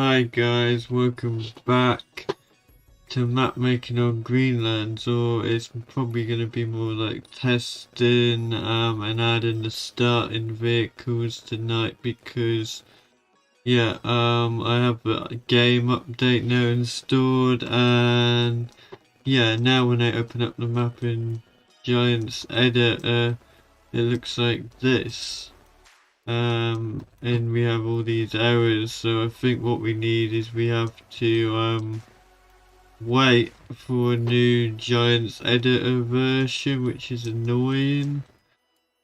Hi guys, welcome back to map making on Greenlands, or it's probably going to be more like testing and adding the starting vehicles tonight because I have a game update now installed, and now when I open up the map in Giants editor it looks like this. And we have all these errors, so I think what we need is we have to wait for a new Giants editor version, which is annoying.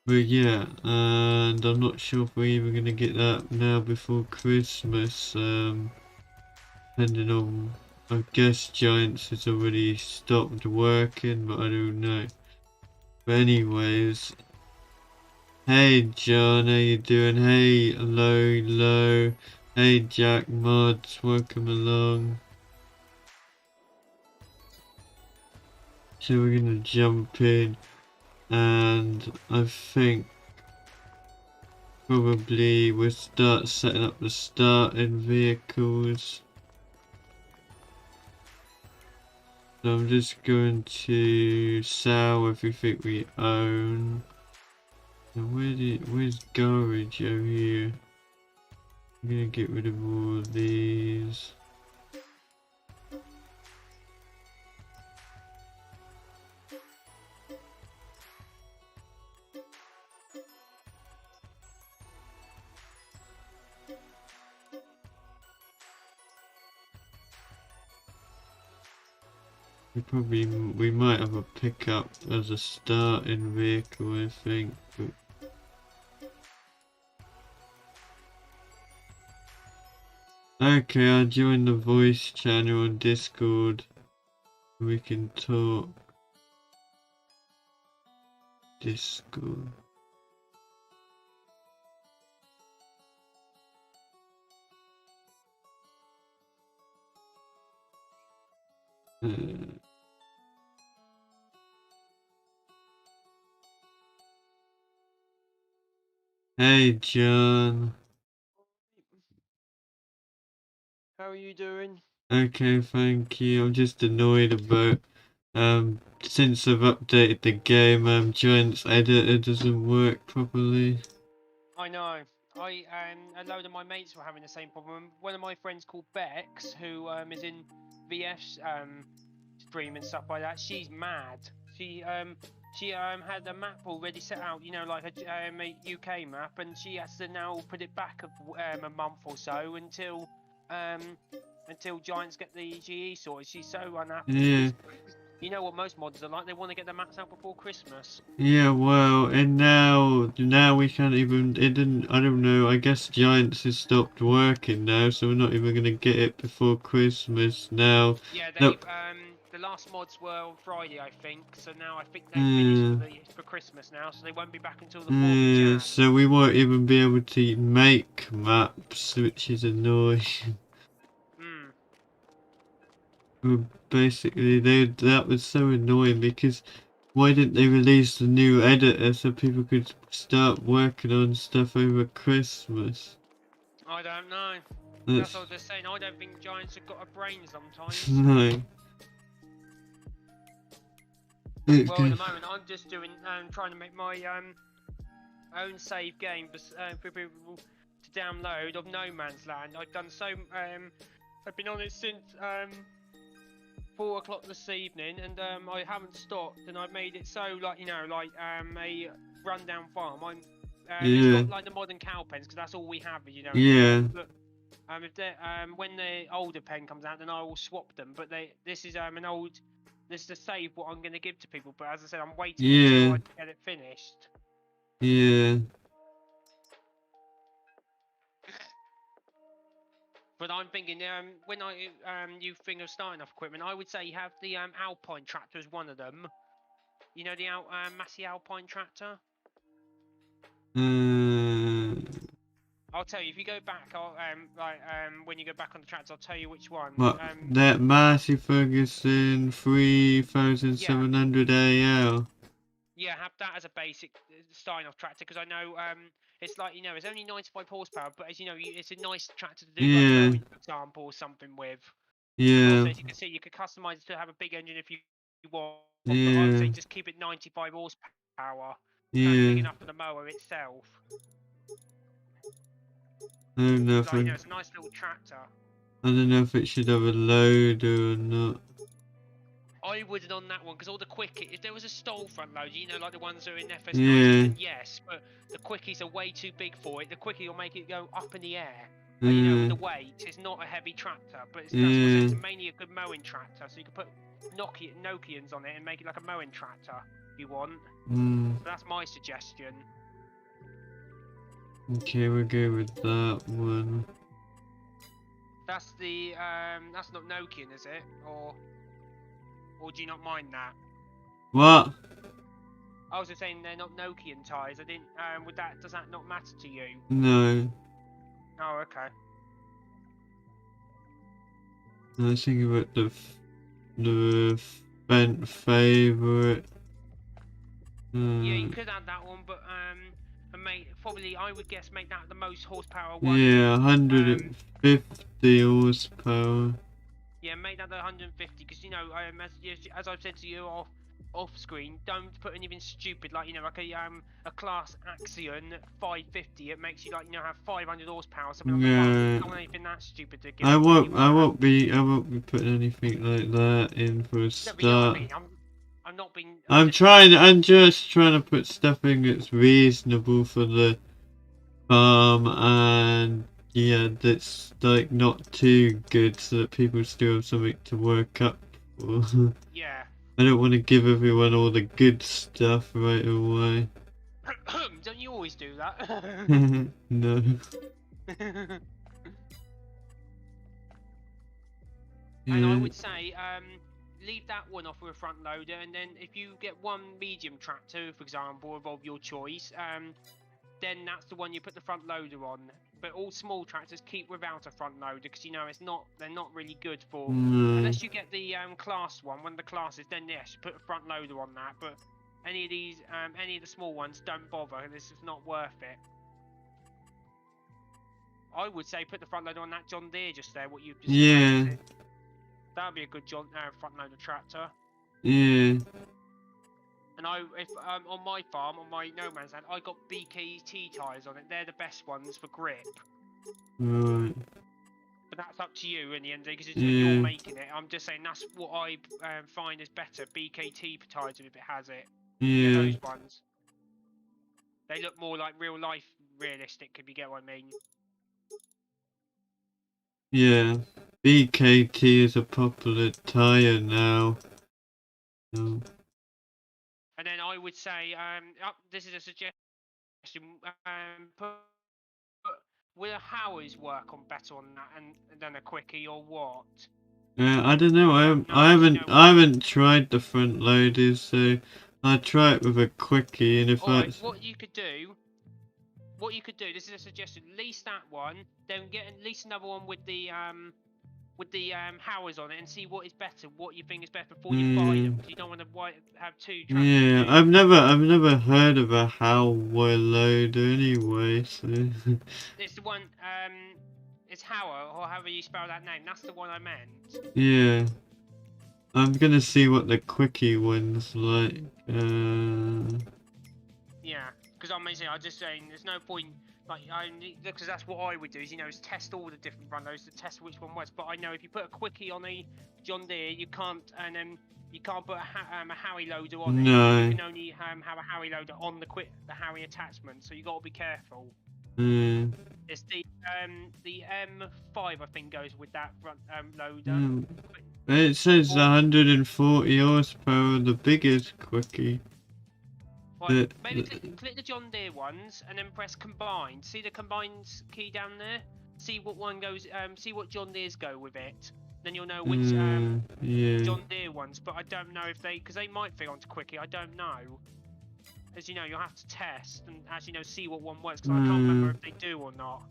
But yeah, and I'm not sure if we're even gonna get that now before Christmas. Depending on, I guess Giants has already stopped working, but I don't know. But anyways, hey John, how you doing? Hey, hello. Hey Jack Mods, welcome along. So we're gonna jump in, and I think probably we'll start setting up the starting vehicles. So I'm just going to sell everything we own. And where's garbage over here? I'm gonna get rid of all of these. We might have a pickup as a starting vehicle, I think. But okay, I'll join the voice channel on Discord. We can talk. Discord. Hey John. How are you doing? Okay, thank you. I'm just annoyed about since I've updated the game, Giant's editor doesn't work properly. I know. A load of my mates were having the same problem. One of my friends called Bex, who is in VS stream and stuff like that. She's mad. She had a map already set out, you know, like a UK map, and she has to now put it back a month or so until Giants get the GE sorted. She's so unhappy. Yeah. You know what most modders are like, they want to get their maps out before Christmas. Yeah, well, and now we can't even, I don't know, I guess Giants has stopped working now, so we're not even gonna get it before Christmas now. Yeah, Nope. the last mods were on Friday, I think, so now I think they finished for Christmas now, so they won't be back until the 4th of Jan. So we won't even be able to make maps, which is annoying. Well, basically, that was so annoying because why didn't they release the new editor so people could start working on stuff over Christmas? I don't know. That's what they're saying. I don't think Giants have got a brain sometimes. No. Well, at the moment, I'm just doing, trying to make my own save game for people to download of No Man's Land. I've done I've been on it since 4 o'clock this evening, and I haven't stopped, and I've made it so, like, you know, like a rundown farm. It's got like the modern cow pens, because that's all we have, you know. Yeah. But when the older pen comes out, then I will swap them. But this is this is the save what I'm going to give to people. But as I said, I'm waiting until I get it finished. Yeah. But I'm thinking, when you think of starting off equipment, I would say you have the Alpine tractor as one of them. You know the Massey Alpine tractor. I'll tell you if you go back. When you go back on the tracks, I'll tell you which one. What? That Massey Ferguson 3700 AL. Yeah, have that as a basic starting off tractor, because I know it's like, you know, it's only 95 horsepower, but as you know, it's a nice tractor to do like Yeah, mowing, for example, or something with. And yeah, also, as you can see, you can customize it to have a big engine if you want, but I would yeah, say just keep it 95 horsepower. That's big yeah. enough for the mower itself. I don't know if Like, you know, it's a nice little tractor. I don't know if it should have a loader or not. I wouldn't on that one, because all the if there was a stall front loader, you know, like the ones that are in FS90s, Yeah, then yes, but the quickies are way too big for it. The quickie will make it go up in the air. You know, with the weight, it's not a heavy tractor, but that's what I said, yeah, it's mainly a good mowing tractor, so you can put Nokians on it and make it like a mowing tractor if you want. mm, So that's my suggestion. okay, we'll go with that one. That's that's not Nokian, is it? Or do you not mind that? What? I was just saying they're not Nokian tyres. I didn't. Does that not matter to you? No, Oh, okay. I was thinking about the Fent favorite. Yeah, you could add that one, but and probably I would guess make that the most horsepower one. Yeah, 150 horsepower. Yeah, make that the 150, because you know, as I've said to you off screen, don't put anything stupid like, you know, like a class Axion 550. It makes you, like, you know, have 500 horsepower, something like that. Yeah, Don't want anything that stupid to get. I won't be putting anything like that in for a No, start. but you know what I mean. I'm not being. I'm just trying to put stuff in that's reasonable for the farm, and yeah, that's like not too good, so that people still have something to work up for. Yeah. I don't want to give everyone all the good stuff right away. Don't you always do that? No. And I Yeah. would say, leave that one off with a front loader, and then if you get one medium tractor, for example, of your choice, then that's the one you put the front loader on. But all small tractors keep without a front loader, because you know they're not really good for. No. Unless you get the class one of the classes, then yes, put a front loader on that. But any of these, any of the small ones, don't bother. This is not worth it. I would say put the front loader on that John Deere just there. What you've just Yeah. That would be a good front loader tractor. Yeah. And if on my farm, on my no man's land, I got BKT tyres on it. They're the best ones for grip. Right. But that's up to you in the end, because you're making it. I'm just saying that's what I find is better. BKT tyres if it has it. Yeah. Those ones. They look more like real life, realistic. If you get what I mean. Yeah. BKT is a popular tyre now. So. And then I would say, this is a suggestion. Will a Howes work on better on that than a quickie, or what? I don't know. I haven't tried the front loaders, so I'll try it with a quickie, and if that's what you could do. This is a suggestion. Lease that one, then get at least another one with the Howes on it, and see what is better. What you think is better before you buy them, because you don't want to have two tractors. Yeah, I've never heard of a Howe loader anyway. So it's the one. It's Howe, or however you spell that name. That's the one I meant. yeah, I'm gonna see what the quickie one's like. Yeah, because I'm just saying there's no point, like, because that's what I would do, is test all the different front loaders to test which one works. But I know if you put a quickie on a John Deere, you can't, and you can't put a Howie loader on it. No. You can only have a Howie loader on the Howie attachment, so you got to be careful. It's the M5 I think goes with that front loader. It says 140 horsepower, the biggest quickie. Right, maybe click the John Deere ones and then press combined. See the combined key down there? See what one goes. See what John Deere's go with it. Then you'll know which John Deere ones. But I don't know if because they might fit onto quickie. I don't know. As you know, you'll have to test and actually see what one works, because I can't remember if they do or not.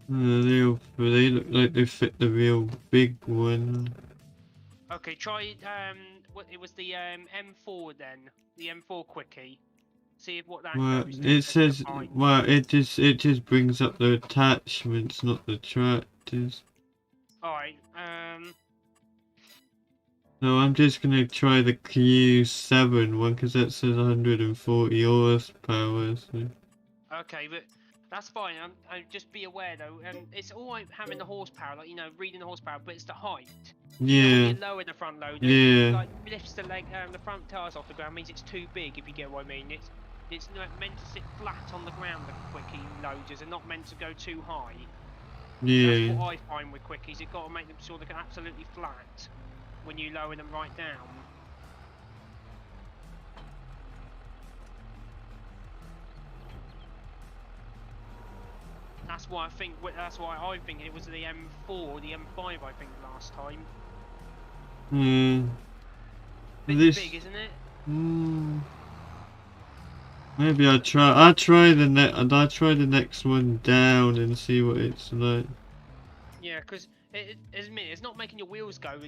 They look like they fit the real big one. Okay, try what it was the M4 then, the M4 quickie. See what that Well, goes. it says, well, it just brings up the attachments, not the tractors. Alright, No, I'm just gonna try the Q7 one because that says 140 horsepower. So. okay, but that's fine. Just be aware though, it's alright having the horsepower, like reading the horsepower, but it's the height. Yeah. When you lower the front loader, Yeah. it like lifts the front tires off the ground, means it's too big. If you get what I mean, it's not meant to sit flat on the ground. The quickie loaders are not meant to go too high. Yeah. That's what I find with quickies. You've got to make them sure they're absolutely flat when you lower them right down. That's why I think. That's why I think it was the M4, the M5. I think last time. Bit big, isn't it? Maybe I'll try the next one down and see what it's like. Yeah, because it's not making your wheels go,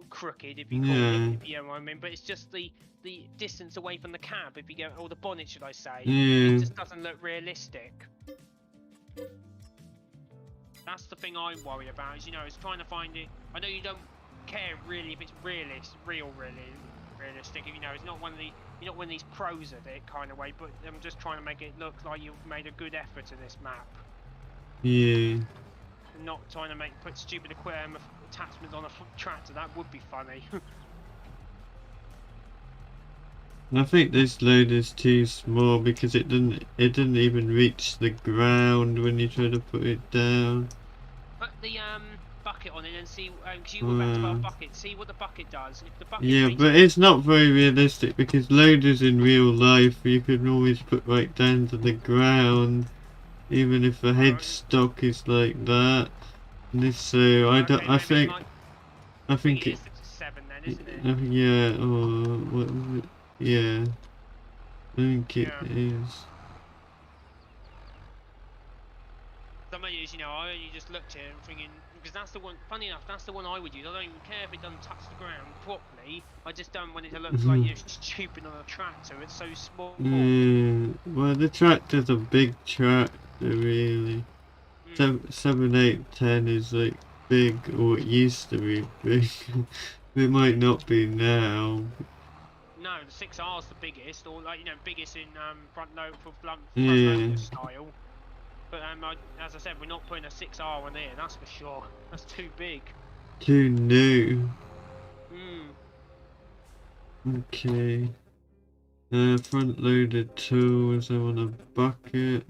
crooked if you call it, if you know what I mean. But it's just the distance away from the cab, if you go, or the bonnet, should I say? Yeah. It just doesn't look realistic. That's the thing I worry about. Is is trying to find it. I know you don't care really if it's realistic. It's not one of these pros at it kind of way. But I'm just trying to make it look like you've made a good effort to this map. Yeah. Not trying to put stupid attachments on a tractor. That would be funny. I think this load is too small because it didn't even reach the ground when you try to put it down. Put the bucket on it and see. Cause you were about to buy a bucket. See what the bucket does. If the bucket yeah, but it's not very realistic because loaders in real life you can always put right down to the ground, even if the headstock is like that. And this, so I think it is 7 then, isn't it? yeah. Or what was it? Yeah. I think it is. Some of these, I only just looked here and thinking, because that's the one, funny enough, that's the one I would use. I don't even care if it doesn't touch the ground properly. I just don't want it to look like you're stupid on a tractor. It's so small. Yeah, well, the tractor's a big tractor, really. 7, 8, 10 is like big, or it used to be big. It might not be now. No, the 6R's the biggest, or biggest in front load for front Yeah. loader style. But as I said, we're not putting a 6R on here. That's for sure. That's too big. Too new. Okay. Front loaded tools. I want a bucket.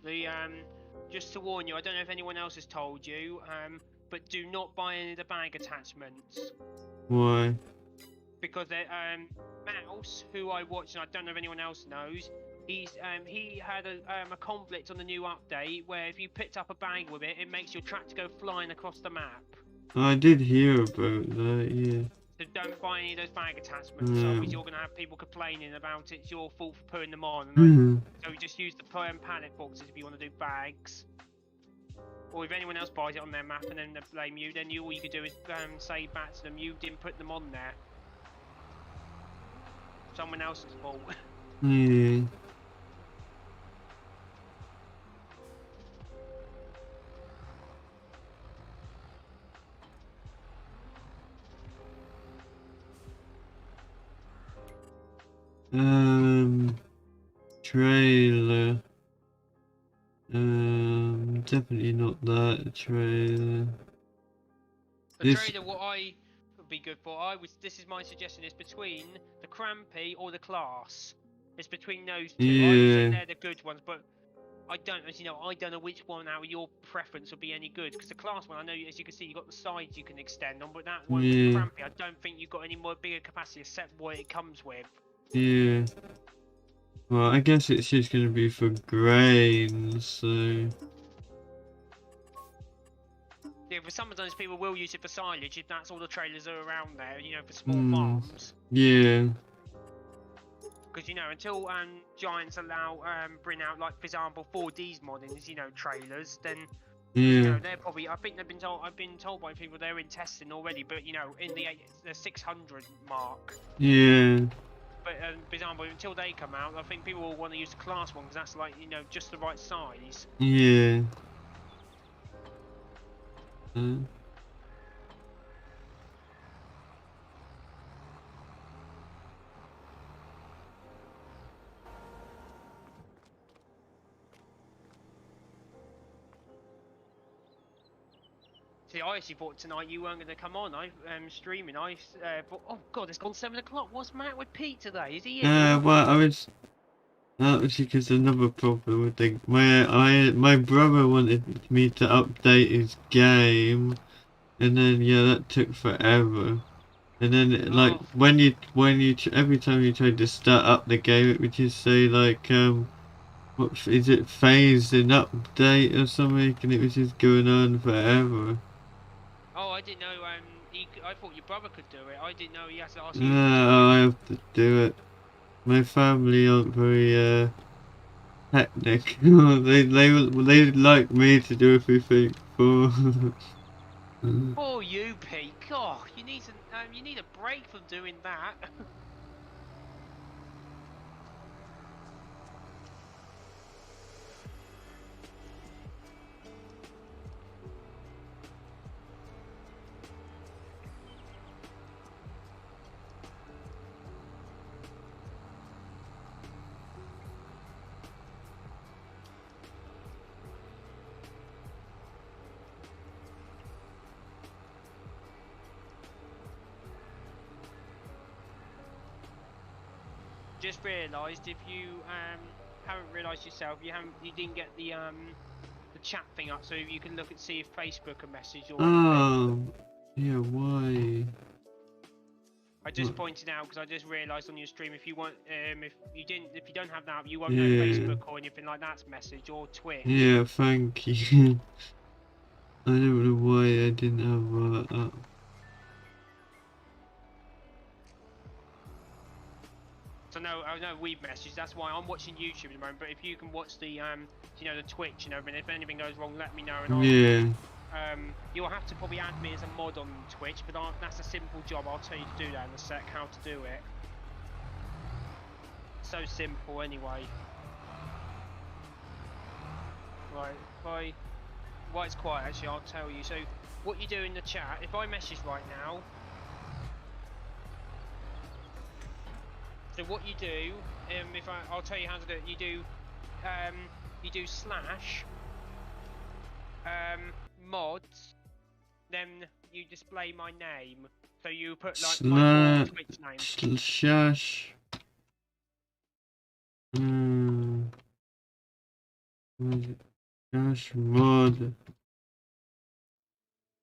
The just to warn you, I don't know if anyone else has told you, but do not buy any of the bag attachments. Why? Because Mouse, who I watch, and I don't know if anyone else knows, he had a conflict on the new update where if you picked up a bag with it, it makes your tractor go flying across the map. I did hear about that, yeah. So don't buy any of those bag attachments, otherwise you're going to have people complaining about it's your fault for putting them on. So you just use the pallet boxes if you want to do bags. Or if anyone else buys it on their map and then they blame you, then all you could do is say back to them, you didn't put them on there. Someone else's fault. Yeah. Trailer. Definitely not that trailer. The trailer, what I would be good for, this is my suggestion, is between the Crampy or the Class. It's between those two. Yeah. I would say they're the good ones, but I don't know which one out of your preference would be any good. Because the Class one, I know, as you can see, you've got the sides you can extend on, but that one, with the Crampy, I don't think you've got any more bigger capacity except what it comes with. Yeah. Well, I guess it's just going to be for grain, so... Yeah, for some of those people will use it for silage if that's all the trailers are around there, for small farms. Yeah. Because, until Giants bring out, like, for example, 4D's moddings, trailers, then You Yeah. know, they're probably. I think they've been told. I've been told by people they're in testing already, but you know, in the 600 mark. Yeah. But for example, until they come out, I think people will want to use the class one because that's like, you know, just the right size. Yeah. See, I actually thought tonight you weren't going to come on. I streaming. But oh god, it's gone 7 o'clock. What's matter with Pete today? Is he ill? Well, I was actually because another problem with my brother wanted me to update his game, and then yeah, that took forever. And then like Oh, every time you tried to start up the game, it would just say like what is it, phase in update or something, and it was just going on forever. oh, I didn't know. I thought your brother could do it. I didn't know he has to ask you for No, I time. have to do it. My family aren't very technical. they like me to do everything for. Poor you, Pete. God, you need a break from doing that. Just realised if you haven't realised yourself, you didn't get the chat thing up, so you can look and see if Facebook a message or anything. Oh, yeah. Why? I just pointed out because I just realised on your stream if you want if you don't have that, you won't know Yeah, Facebook or anything like that's message or Twitch. yeah. Thank you. I don't know why I didn't have that up. So no, I know we've messaged. That's why I'm watching YouTube at the moment. But if you can watch the you know, the Twitch and everything, if anything goes wrong, let me know and I'll Yeah. you'll have to probably add me as a mod on Twitch, but that's a simple job. I'll tell you to do that in a sec, how to do it. So simple anyway. Right, while it's quiet actually, I'll tell you. So what you do in the chat, if I message right now, so what you do, I'll tell you how to do it. You do slash mods, then you display my name. So you put like my full Twitch name. Slash. Slash mod.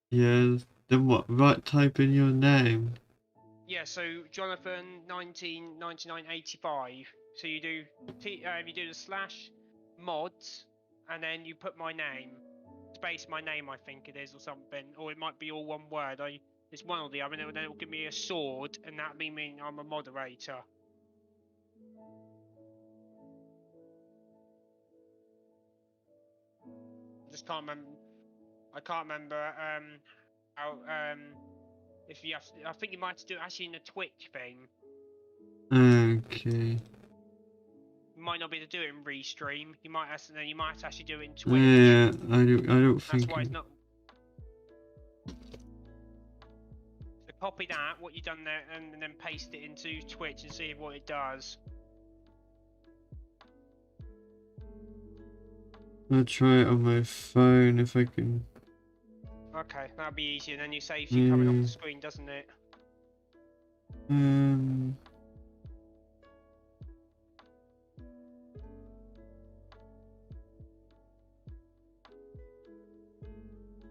Yes. Then what? Right, type in your name. Yeah, so Jonathan 199985. So you do the slash mods, and then you put my name, space my name, I think it is, or something, or it might be all one word. It's one or the other. And then it will give me a sword, and that mean I'm a moderator. I just can't remember. I can't remember how if you have to, I think you might have to do it actually in the Twitch thing. Okay. You might not be able to do it in Restream. You might have to actually do it in Twitch. Yeah, I don't That's think. why it's not. So copy that, what you've done there, and then paste it into Twitch and see what it does. I'll try it on my phone if I can. Okay, that'll be easier. Then you saves you coming off the screen, doesn't it?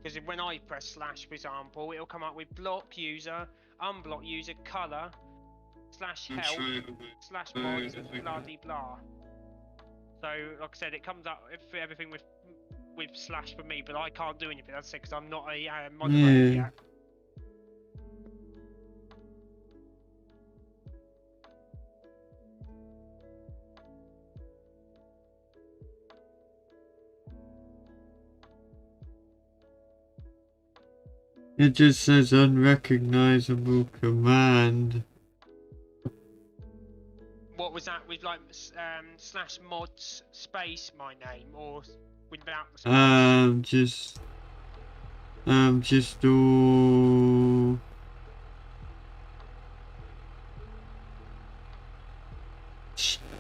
Because when I press slash, for example, it'll come up with block user, unblock user, color, slash help, slash mods, blah de blah. So, like I said, it comes up for everything with slash for me, but I can't do anything. That's it, because I'm not a moderator yet. It just says unrecognizable command. What was that with like slash mods space my name or without the space? Just all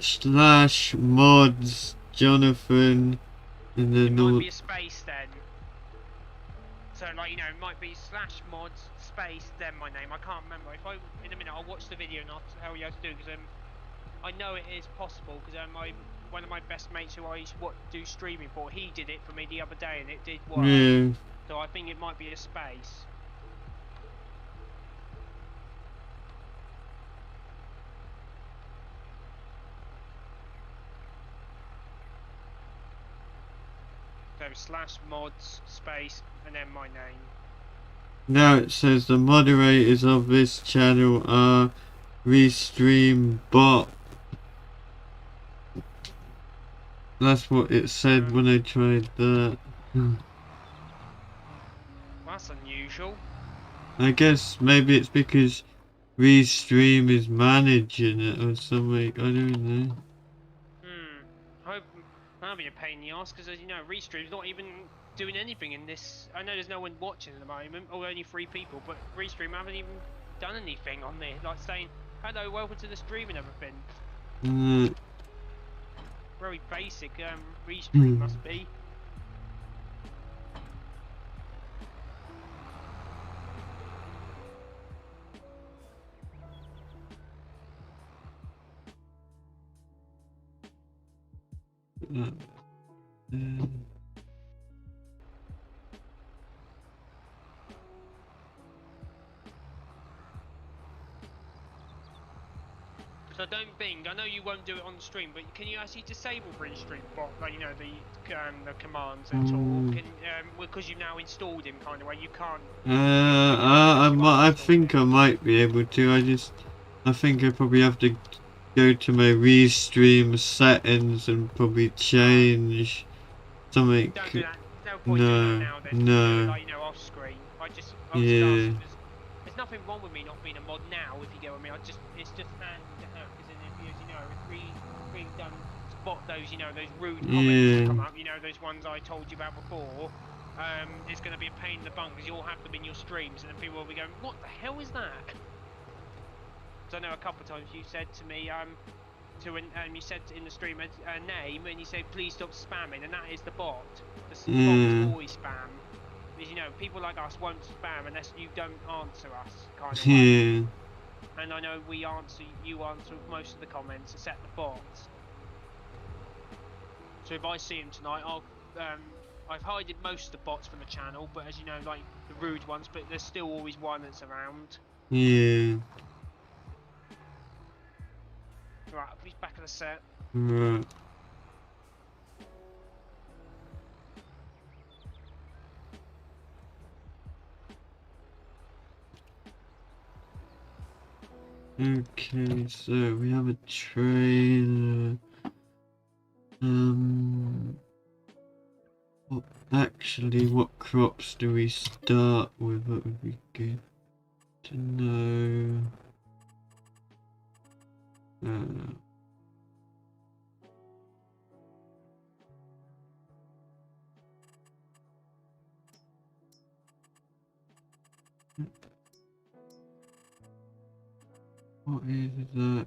slash mods Jonathan and It then might all. be a space then. So like, you know, it might be slash mods space then my name. I can't remember. If I in a minute I'll watch the video and I'll tell you how to do it, because I know it is possible, because one of my best mates who I used to do streaming for, he did it for me the other day and it did work. Yeah. So I think it might be a space. So slash mods space and then my name. Now it says the moderators of this channel are Restream bot. That's what it said when I tried that. That's unusual. I guess maybe it's because Restream is managing it or something. I don't know. I hope that'll be a pain in the ass, because as you know, Restream's not even doing anything in this. I know there's no one watching at the moment, or only 3 people, but Restream haven't even done anything on there, like saying, hello, welcome to the stream and everything. Very basic Restream must be. So I don't think, I know you won't do it on the stream, but can you actually disable Restream bot, like, you know, the commands at all? Can because you've now installed him, kind of way, you can't. I think I might be able to. I think I probably have to go to my Restream settings and probably change something. Don't do that. No point doing that now. Then, like, you know, off screen. I was just asking. There's nothing wrong with me not being a mod now, if you get what I mean. It's just handy to have, because then if you know, if we done spot those, you know, those rude comments that come up, you know, those ones I told you about before. It's going to be a pain in the bum, because you'll have them in your streams, and then people will be going, "What the hell is that?" So I know a couple of times you said to me, you said in the stream a name, and you said please stop spamming, and that is the bot. The bot always spam, because you know people like us won't spam unless you don't answer us, kind of way. And I know you answer most of the comments except the bots. So if I see him tonight, I've hidden most of the bots from the channel, but as you know, like the rude ones, but there's still always one that's around. Yeah. Right, he's back in the set. Right. Okay, so we have a trailer. What crops do we start with? That would be good to know. What is that?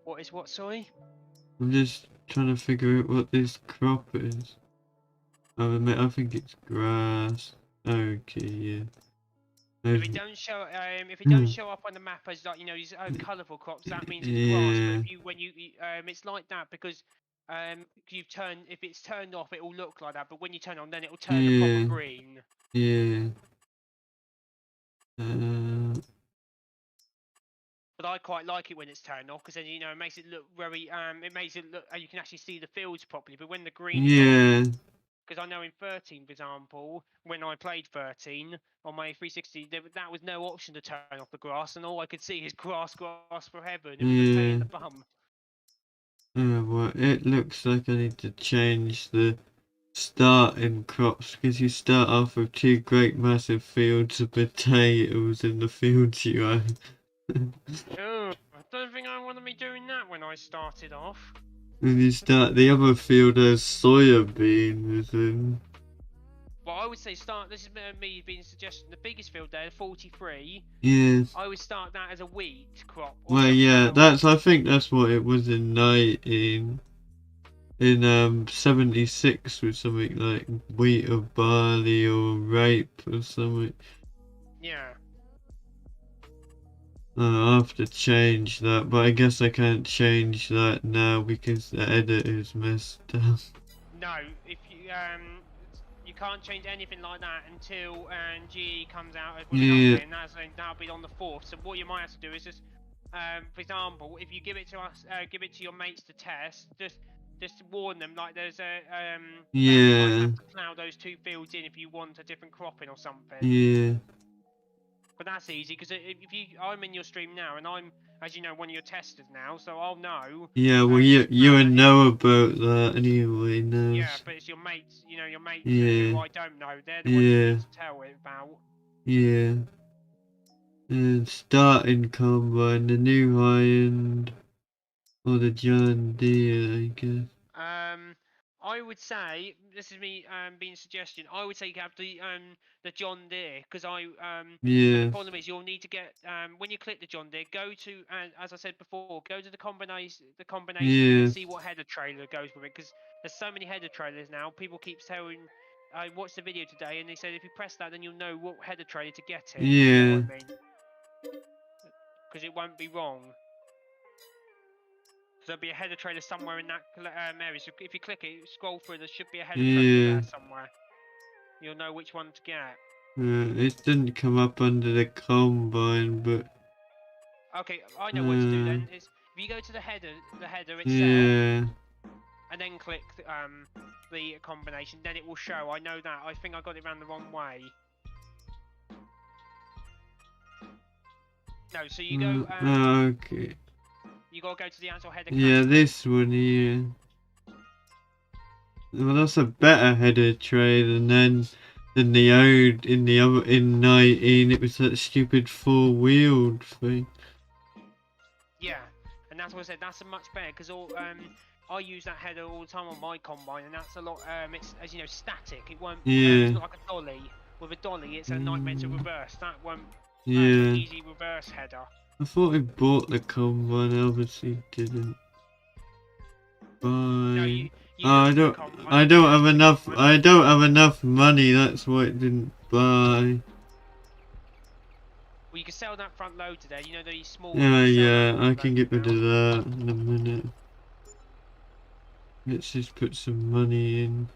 What is what, sorry? I'm just trying to figure out what this crop is. I think it's grass. Okay, yeah. If it don't show up on the map as, like, you know, these colourful crops, that means it's grass. But it's like that because if it's turned off, it will look like that. But when you turn on, then it will turn the proper green. Yeah. But I quite like it when it's turned off, because then, you know, it makes it look very you can actually see the fields properly. But when the green's on, because I know in 13, for example, when I played 13 on my 360, that was no option to turn off the grass, and all I could see is grass forever, and it was a pain in the bum. Well, it looks like I need to change the starting crops because you start off with 2 great massive fields of potatoes in the fields you have. Oh, I don't think I want to be doing that when I started off. And you start the other field has soybeans and Well, I would say start. This is me being suggesting the biggest field there, 43. yeah. I would start that as a wheat crop. Or Well, yeah, sunflower. I think that's what it was in 76 with something like wheat or barley or rape or something. Yeah. I'll have to change that, but I guess I can't change that now because the edit is messed up. No, if you can't change anything like that until GE comes out with an Yeah, update, and that'll be on the 4th. So what you might have to do is just, for example, if you give it to us, give it to your mates to test, just warn them like there's a that you might yeah, have to plough those 2 fields in if you want a different cropping or something. yeah. But that's easy because I'm in your stream now, and I'm, as you know, one of your testers now, so I'll know. Yeah, well, To you plough would that know in. about that anyway, no. Yeah, but it's your mates, your mates Yeah, who I don't know. They're the ones you yeah, need to tell it about. yeah. And starting combine, the new high-end, or the John Deere, I guess. I would say this is me being a suggestion. I would say you have the John Deere because but Yeah, the problem is you'll need to get when you click the John Deere, go to as I said before, go to the combination thing yeah, and see what header trailer goes with it because there's so many header trailers now. People keep telling. I watched the video today and they said if you press that, then you'll know what header trailer to get it. If you get yeah, what I mean? Because it won't be wrong. So there'll be a header trailer somewhere in that area. So if you click it, scroll through, there should be a header trailer there somewhere. You'll know which one to get. It didn't come up under the combine, but... Okay, I know what to do then. Is if you go to the header itself, Yeah, and then click the combination, then it will show. I know that. I think I got it around the wrong way. No, so you go. okay. You gotta go to the actual header. Yeah, this one here. Well, that's a better header tray than the old in 19. It was that stupid 4-wheeled thing. Yeah, and that's what I said. That's a much better because I use that header all the time on my combine, and that's a lot. It's as you know static. It won't. Yeah. It's not like a dolly. With a dolly, it's a nightmare to reverse. That won't. Yeah. That's an easy reverse header. I thought I bought the combine. Obviously didn't. Bye. No, you I don't have enough money. That's why it didn't buy. Well, you can sell that front loader there. You know these small. Yeah, I can get rid of that in a minute. Let's just put some money in.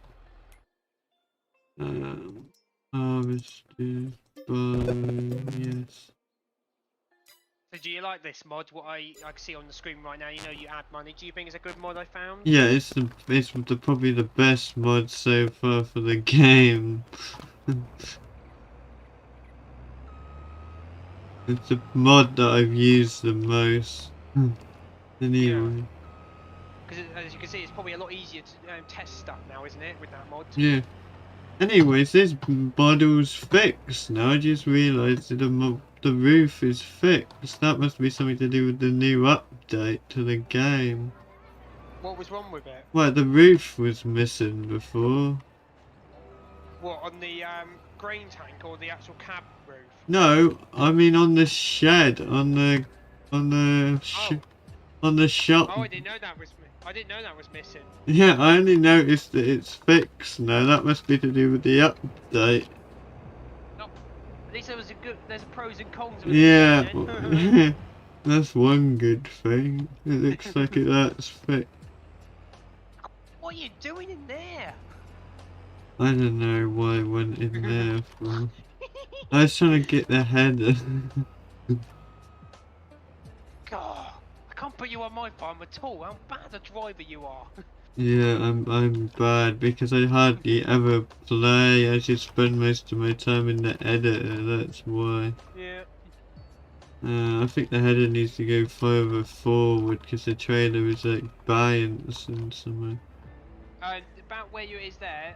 Harvester, buy, yes. So do you like this mod? What I can see on the screen right now. You know you add money. Do you think it's a good mod I found? Yeah, it's probably the best mod so far for the game. It's the mod that I've used the most. Anyway. Because as you can see, it's probably a lot easier to test stuff now, isn't it, with that mod? Yeah. Anyways, this model's fixed now. I just realised that the roof is fixed. That must be something to do with the new update to the game. What was wrong with it? Well, the roof was missing before. What, on the grain tank or the actual cab roof? No, I mean on the shed, on the shop. Oh, I didn't know that was missing. Yeah, I only noticed that it's fixed now. That must be to do with the update. Oh, at least there's pros and cons of it. Yeah, that's one good thing. It looks like that's fixed. What are you doing in there? I don't know why I went in there for. I was trying to get the header. God, I can't put you on my farm at all. How bad a driver you are. Yeah, I'm bad because I hardly ever play. I just spend most of my time in the editor. That's why. Yeah. I think the header needs to go further forward because the trailer is like biased and somewhere. about where you is there,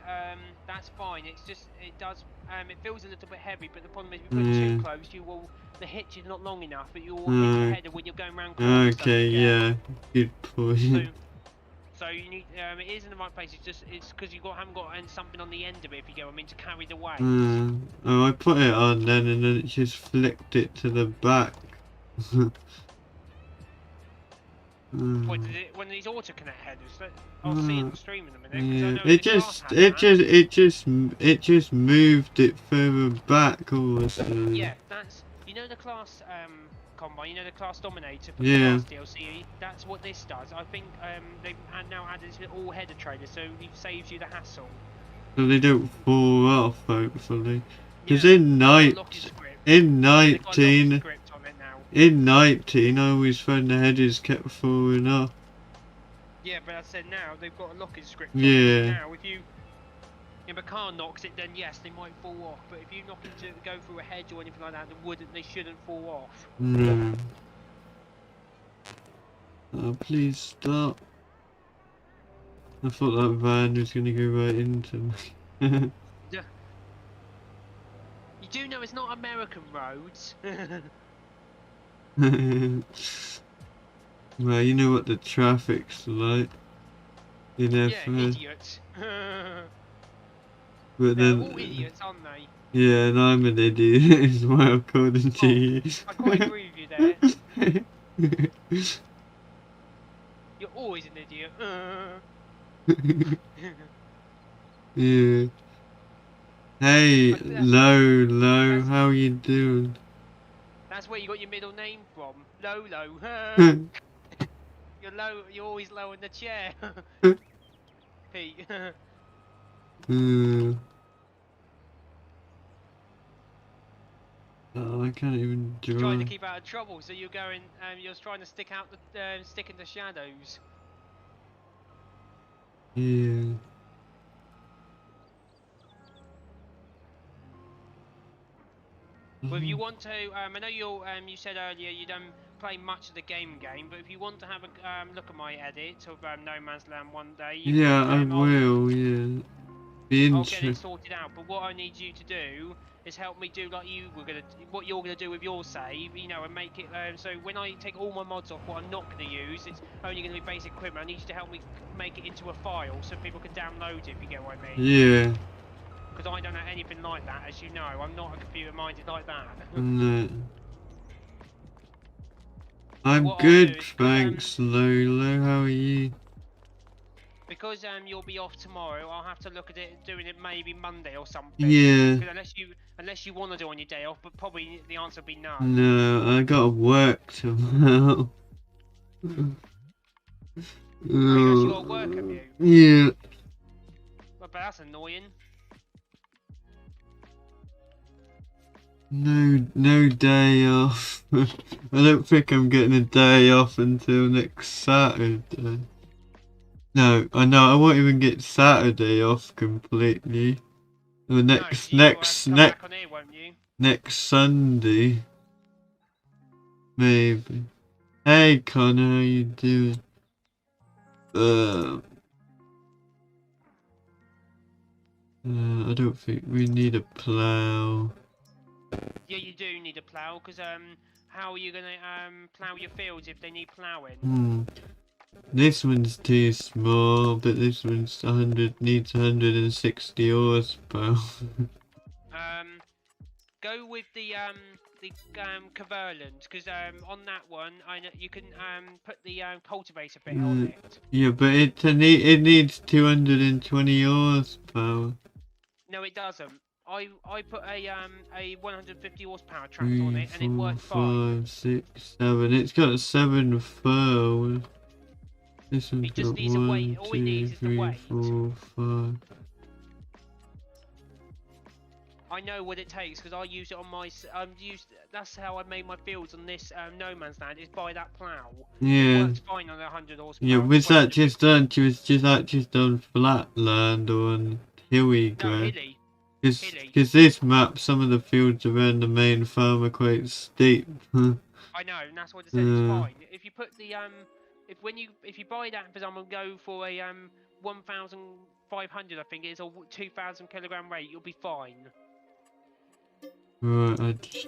that's fine. It's just it does it feels a little bit heavy, but the problem is if you put it too close, you will the hitch is not long enough, but you will hit your header when you're going around corners. Okay, yeah, good point. So you need it is in the right place. It's because you haven't got something on the end of it, if you get what I mean, to carry the weight. Oh, I put it on then and then it just flicked it to the back. What did it? One of these auto connect headers? I'll see it on stream in a minute. Yeah, I know it the class just, had it that. just, it just moved it further back all of a sudden. Yeah, that's the class combine, the class dominator for Yeah. the class DLC. That's what this does. I think they've now added this all header trailer, so it saves you the hassle. So they don't fall off, hopefully. Because Yeah, in 19, in 19, I always found the headers kept falling off. Yeah, but I said now they've got a locking script. Yeah. Now, if if a car knocks it, then yes, they might fall off. But if you go through a hedge or anything like that, they shouldn't fall off. No. Oh, please stop. I thought that van was going to go right into me. Yeah. You do know it's not American roads. Well, you know what the traffic's like. Yeah, idiots. But They're then, all idiots, aren't they? yeah, and I'm an idiot as well, according to you. I quite agree with you there. You're always an idiot. Yeah. Hey, Low, how you doing? That's where you got your middle name from. Lolo. You're low. You're always low in the chair. Pete. Oh, I can't even draw. Trying to keep out of trouble, so you're going. You're trying to stick in the shadows. Yeah. Well, if you want to, I know you said earlier you don't play much of the game, but if you want to have a look at my edit of No Man's Land one day, I will. Yeah. I'll get it sorted out. But what I need you to do is help me do what you're gonna do with your save, and make it so when I take all my mods off, what I'm not gonna use, it's only gonna be basic equipment. I need you to help me make it into a file so people can download it. If you get what I mean? Yeah. Because I don't know anything like that, as you know. I'm not a computer-minded like that. No. I'm good, thanks, Lolo. How are you? Because you'll be off tomorrow, I'll have to look at it, doing it maybe Monday or something. Yeah. Unless you want to do it on your day off, but probably the answer will be no. No, I gotta work tomorrow. You got to work, have you? Yeah. But that's annoying. No day off. I don't think I'm getting a day off until next Saturday. No, I won't even get Saturday off completely. The next Sunday. Maybe. Hey Connor, how you doing? I don't think we need a plough. Yeah, you do need a plough, because how are you gonna plough your fields if they need ploughing? This one's too small, but this one's needs 160 horsepower. Go with the Caverland, because on that one you can put the cultivator bit on it. Yeah, but it needs 220 horsepower. No, it doesn't. I put a 150 horsepower tractor on it, and it worked fine. 5, 6, 7. It's got 7 fur. This one's it just got needs 1, a weight. All 2, it needs is the 3, weight. 4, 5. I know what it takes because I use it on my. That's how I made my fields on this No Man's Land. Is by that plough. Yeah. It works fine on 100 horsepower. Yeah, was that just done? Was that just on flat land or on hilly ground? No, hilly. Because this map, some of the fields around the main farm are quite steep. I know, and that's what it said. It's fine. If you put the if you buy that, for example, go for a 1,000 500, I think it is, or 2,000 kilogram weight, you'll be fine. Right,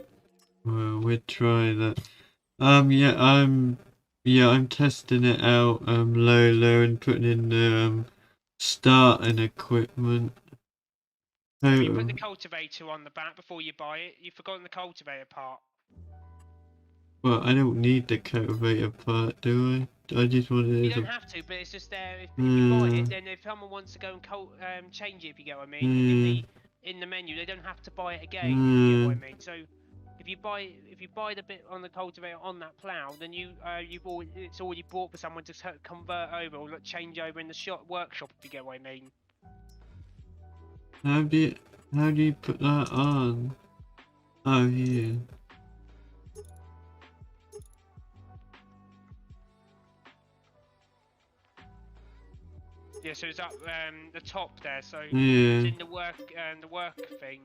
well, we'll try that. I'm testing it out, low, and putting in the, starting equipment. You put the Oh, cultivator on the back before you buy it. You've forgotten the cultivator part. well, I don't need the cultivator part, do I? I just want it You as don't a... have to, but it's just there. If you buy it, then if someone wants to go and change it, if you get what I mean, in the menu, they don't have to buy it again. If you get what I mean. So if you buy the bit on the cultivator on that plough, then it's already bought for someone to convert over or change over in the workshop. If you get what I mean. How do you put that on? Oh, here. Yeah, so it's up the top there. So Yeah. it's in the work thing.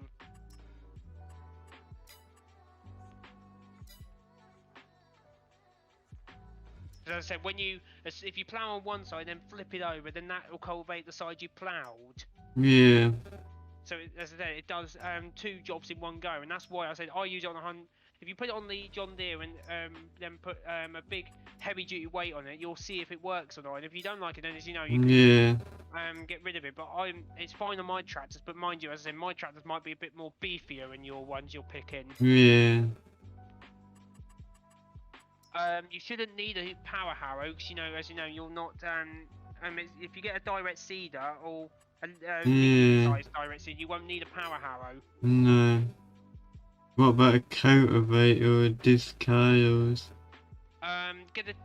As I said, if you plough on one side and then flip it over, then that will cultivate the side you ploughed. Yeah. So as I said, it does 2 jobs in one go, and that's why I said I use it on a hunt. If you put it on the John Deere and then put a big heavy-duty weight on it, you'll see if it works or not. And if you don't like it, then as you know, you can get rid of it. But it's fine on my tractors. But mind you, as I said, my tractors might be a bit more beefier than your ones you're picking. Yeah. You shouldn't need a power harrow, because as you know, you're not. If you get a direct seeder or a medium-sized direct seeder, you won't need a power harrow. No. What about a cultivator or disc harrows? Get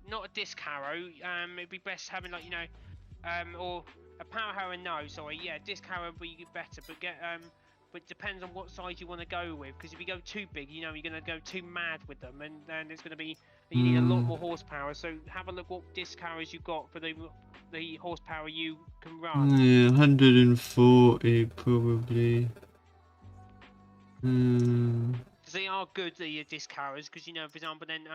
not a disc harrow. It'd be best having or a power harrow. No, sorry. Yeah, disc harrow would be better, but but it depends on what size you want to go with. Because if you go too big, you're going to go too mad with them, and then it's going to be you need a lot more horsepower. So have a look what disc harrows you've got for the horsepower you can run. Yeah, 140 probably. Because they are good, the disc harrows. Because for example, then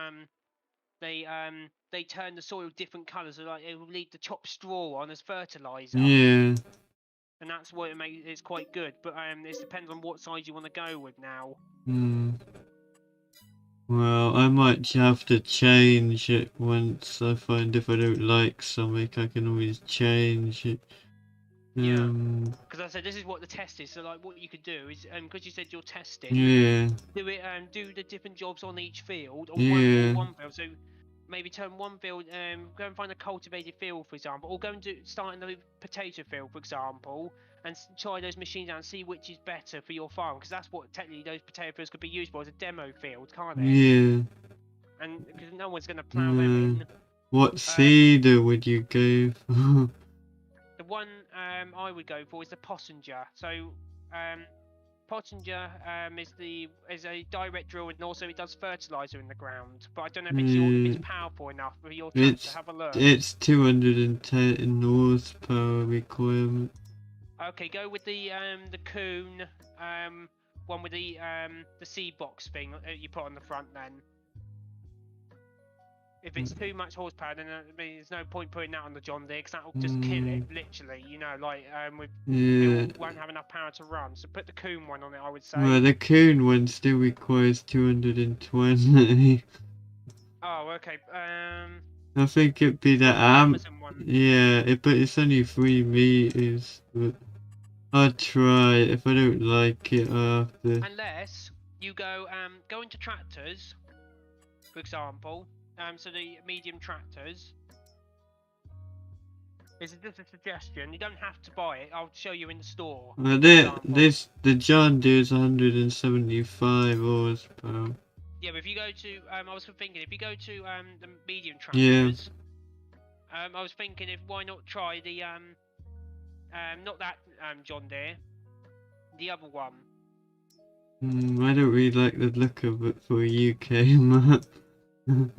they turn the soil different colours. So like it will leave the chopped straw on as fertilizer. Yeah. And that's what it's quite good. But it depends on what size you want to go with now. Well, I might have to change it once I find if I don't like something, I can always change it. Yeah. Because I said this is what the test is. So like what you could do is because you said you're testing. Yeah. Do the different jobs on each field or Yeah. one field. So maybe turn one field, go and find a cultivated field, for example, or go and start in the potato field, for example, and try those machines out and see which is better for your farm, because that's what technically those potato fields could be used for, as a demo field, can't it? Yeah. And because no one's going to plough them in. What seeder would you go for? The one I would go for is the Pottinger. So Pottinger is a direct drill, and also it does fertilizer in the ground. But I don't know if it's powerful enough for your tractor. Have a look. It's 210 horsepower requirement. Okay, go with the Coon one with the seed box thing you put on the front then. If it's too much horsepower, then there's no point putting that on the John Deere, because that'll just kill it, literally. It won't have enough power to run. So put the Coon one on it, I would say. Well, the Coon one still requires 220. Oh, okay. I think it'd be the Amazon one. Yeah, but it's only 3 meters. But I'll try it. If I don't like it after. Unless you go into tractors, for example. So the medium tractors. This is just a suggestion. You don't have to buy it. I'll show you in the store. The John Deere's 175 horsepower. Yeah, but if you go to I was thinking if you go to the medium tractors. Yeah. I was thinking why not try the not that John Deere, the other one. I don't really like the look of it for a UK map. Or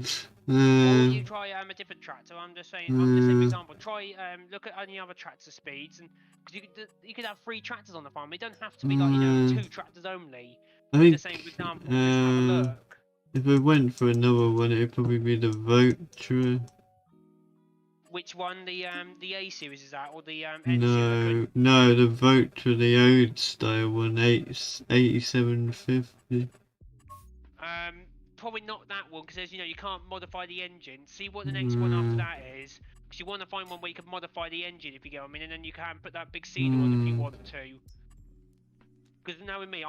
you try a different tractor. I'm just saying, for example, try look at any other tractor speeds, and because you could have 3 tractors on the farm. It don't have to be like 2 tractors only. I think the same example. Just have a look. If I went for another one, it'd probably be the Votra. Which one? The A series is that, or the N series? No, the vote for the old style one, 8750. Probably not that one, because you can't modify the engine. See what the next one after that is, because you want to find one where you can modify the engine, if you get what I mean, and then you can put that big sealer on if you want to. Because knowing me,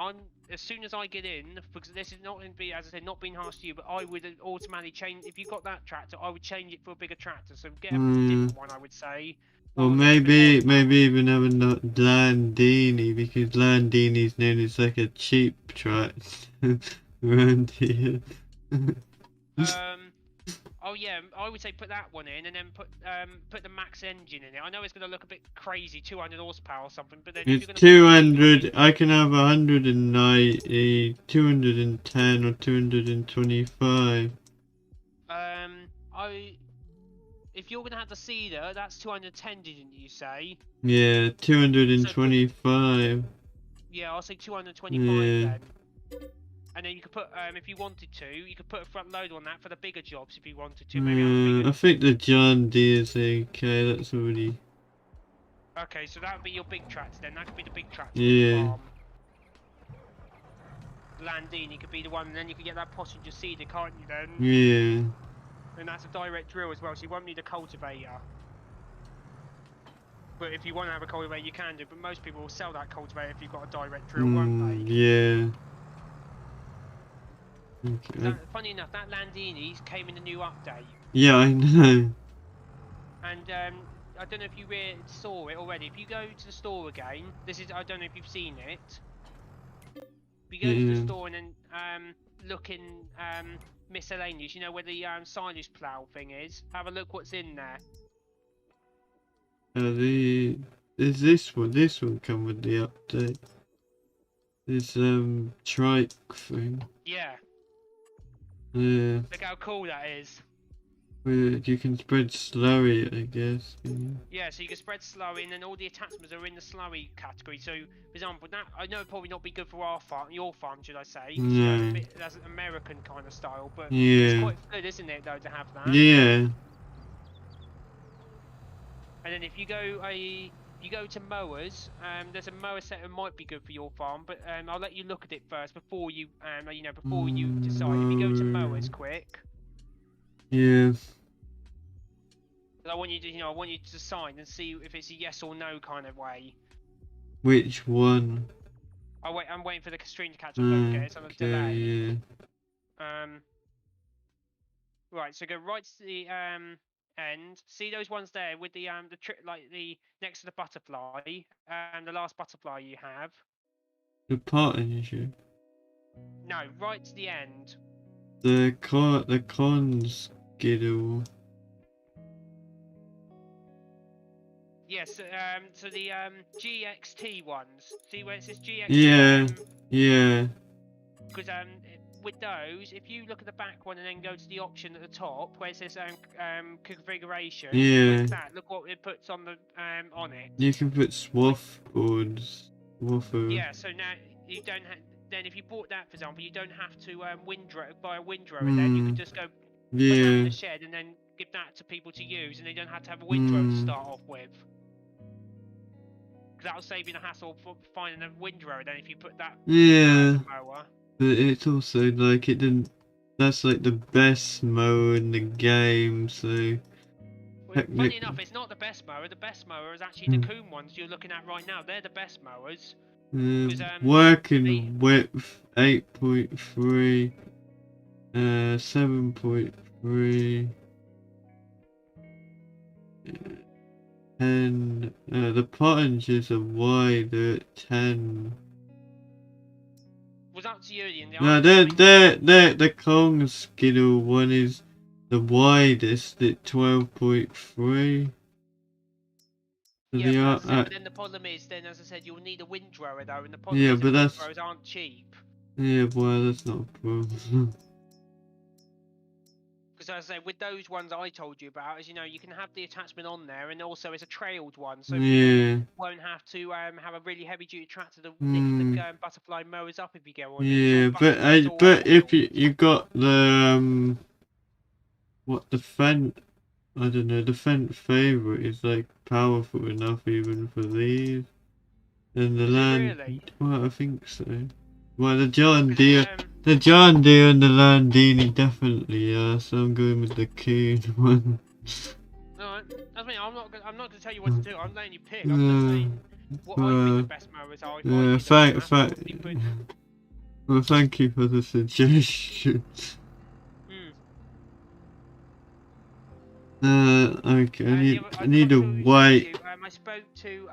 as soon as I get in, because this is not going to be, as I said, not being harsh to you, but I would automatically change. If you got that tractor, I would change it for a bigger tractor. So get a different one, I would say. Or maybe even have a Landini, because Landini's known as like a cheap tractor around here. Oh yeah, I would say put that one in, and then put the max engine in it. I know it's going to look a bit crazy, 200 horsepower or something, but then It's if you're going to 200. I can have 190, 210, or 225. If you're going to have the seeder, that's 210, didn't you say? Yeah, 225. Yeah, I'll say 225 then. And then you could put, if you wanted to, you could put a front loader on that for the bigger jobs if you wanted to. Maybe I think the John Deere is okay. That's already. Okay, so that would be your big tractor then. That could be the big tractor. Yeah. Landini could be the one, and then you could get that passenger seeder, can't you then? Yeah. And that's a direct drill as well, so you won't need a cultivator. But if you want to have a cultivator, you can do. But most people will sell that cultivator if you've got a direct drill, won't they? Yeah. Okay. Funny enough, that Landini came in the new update. Yeah, I know. And I don't know if you saw it already. If you go to the store again, I don't know if you've seen it. If you go to the store and then look in miscellaneous, you know where the silage plough thing is. Have a look what's in there. Is this one? This one come with the update. This trike thing. Yeah. Yeah. Look how cool that is. You can spread slurry, I guess. Yeah, so you can spread slurry, and then all the attachments are in the slurry category. So, for example, that I know it'd probably not be good for our farm, your farm, should I say? No. That's an American kind of style, but yeah. It's quite good, isn't it, though, to have that? Yeah. And then if you go to mowers, there's a mower set that might be good for your farm, but I'll let you look at it first before you before you decide. If you go to mowers quick. Yeah. I want you to, I want you to decide and see if it's a yes or no kind of way. Which one? I'm waiting for the stream to catch up. Okay, it's on a delay. Yeah. Right, so go right to the end. See those ones there with the next to the butterfly, the last butterfly you have. The partnership. No, right to the end. The cons Skittle. Yes, so the GXT ones. See where it says GXT? Yeah, yeah. Because with those, if you look at the back one and then go to the option at the top where it says configuration, yeah. Look what it puts on the on it. You can put swath boards. Yeah, so now you don't have. Then if you bought that, for example, you don't have to buy a windrower. Then you can just go put that in the shed and then give that to people to use, and they don't have to have a windrower to start off with. Because that'll save you the hassle for finding a windrower. Then if you put that mower. But it's also like it didn't. That's like the best mower in the game, so. Well, funny enough, it's not the best mower. The best mower is actually the Coom ones you're looking at right now. They're the best mowers. Working width 8.3, 7.3, and the pottinges are wider at 10. Was that to you in the No, the Kong Skittle one is the widest at 12.3. Yeah, but then the problem is, as I said, you'll need a windrower though, and the problem is windrowers aren't cheap. Yeah, well, that's not a problem. Because as I say, with those ones I told you about, as you know, you can have the attachment on there, and also it's a trailed one, so you won't have to have a really heavy-duty tractor to lift the butterfly mowers up if you get one. Yeah, but if you got the the I don't know, the favorite is like powerful enough even for these. And the Is it land, really? well, I think so. Well, the John Deere and the Landini definitely are, so I'm going with the Coon one. No, I mean, I'm not gonna tell you what to do. I'm letting you pick. I'm just Uh, saying what I think the best mowers are. If I did a thank, map, thank, obviously put. well, thank you for the suggestion. Hmm. Okay, I I forgot need a to say to white. you, I spoke to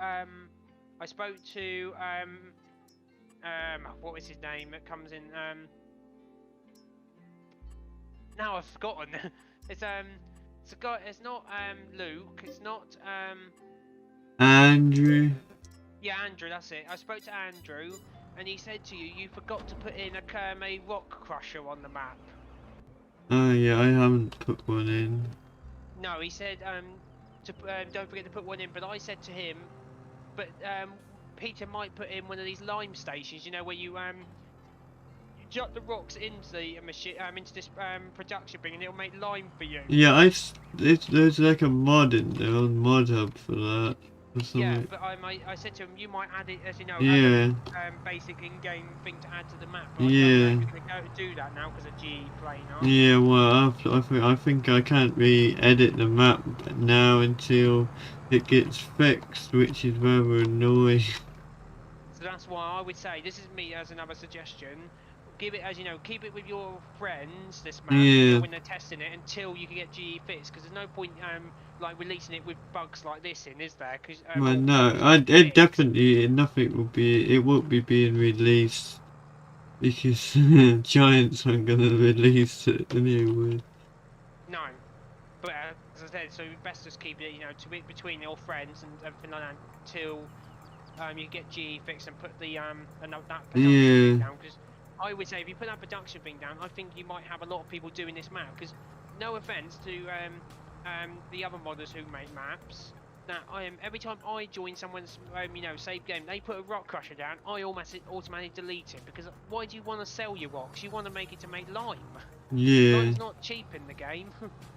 what was his name that comes in, now I've forgotten. it's a guy, it's not, Luke, it's not, Andrew. yeah, Andrew, that's it. I spoke to Andrew, and he said to you, you forgot to put in a rock crusher on the map. Oh yeah, I haven't put one in. No, he said, don't forget to put one in, but I said to him, but, Peter might put in one of these lime stations, you know, where you chuck the rocks into the machine, into this production thing, and it'll make lime for you. Yeah, there's like a mod in there on Mod Hub for that or Yeah, something. but I said to him, you might add it as you know as Yeah, a basic in-game thing to add to the map. But I don't know if yeah, you're gonna go do that now because of GE Planar. yeah. Well, I think I can't re-edit the map now until it gets fixed, which is rather annoying. So that's why I would say this is me as another suggestion. Give it as you know, keep it with your friends. This map, you know, Yeah. when they're testing it until you can get GE fixed. Because there's no point like releasing it with bugs like this in, is there? Because Well, or no, bugs you haven't it fixed. definitely nothing will be. It won't be being released because Giants aren't gonna release it anyway. No. But as I said, so best just keep it, you know, to it between your friends and everything like that until you get GE fixed and put the that production thing Yeah. down. Because I would say if you put that production thing down, I think you might have a lot of people doing this map. Because no offense to the other modders who make maps, that every time I join someone's you know save game, they put a rock crusher down, I automatically delete it. Because why do you want to sell your rocks? You want to make it to make lime. Yeah. Lime's not cheap in the game.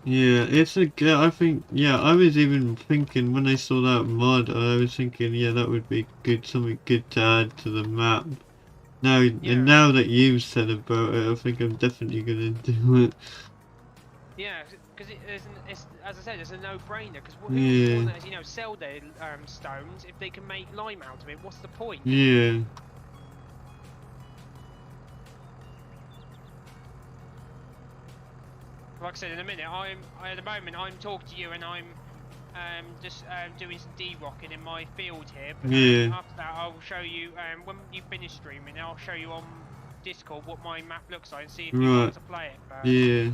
Yeah, I think, yeah, I was even thinking when I saw that mod, I was thinking, yeah, that would be good, something good to add to the map. Now, and Yeah. now that you've said about it, I think I'm definitely gonna do it. Yeah, because it's as I said, it's a no-brainer. Because who would Yeah, want to, you know, sell their stones if they can make lime out of it? What's the point? yeah, Like I said, in a minute, at the moment I'm talking to you and I'm just doing some D-rocking in my field here. But yeah, after that, I'll show you when you finish streaming. I'll show you on Discord what my map looks like and see if you right, want to play it first. yeah.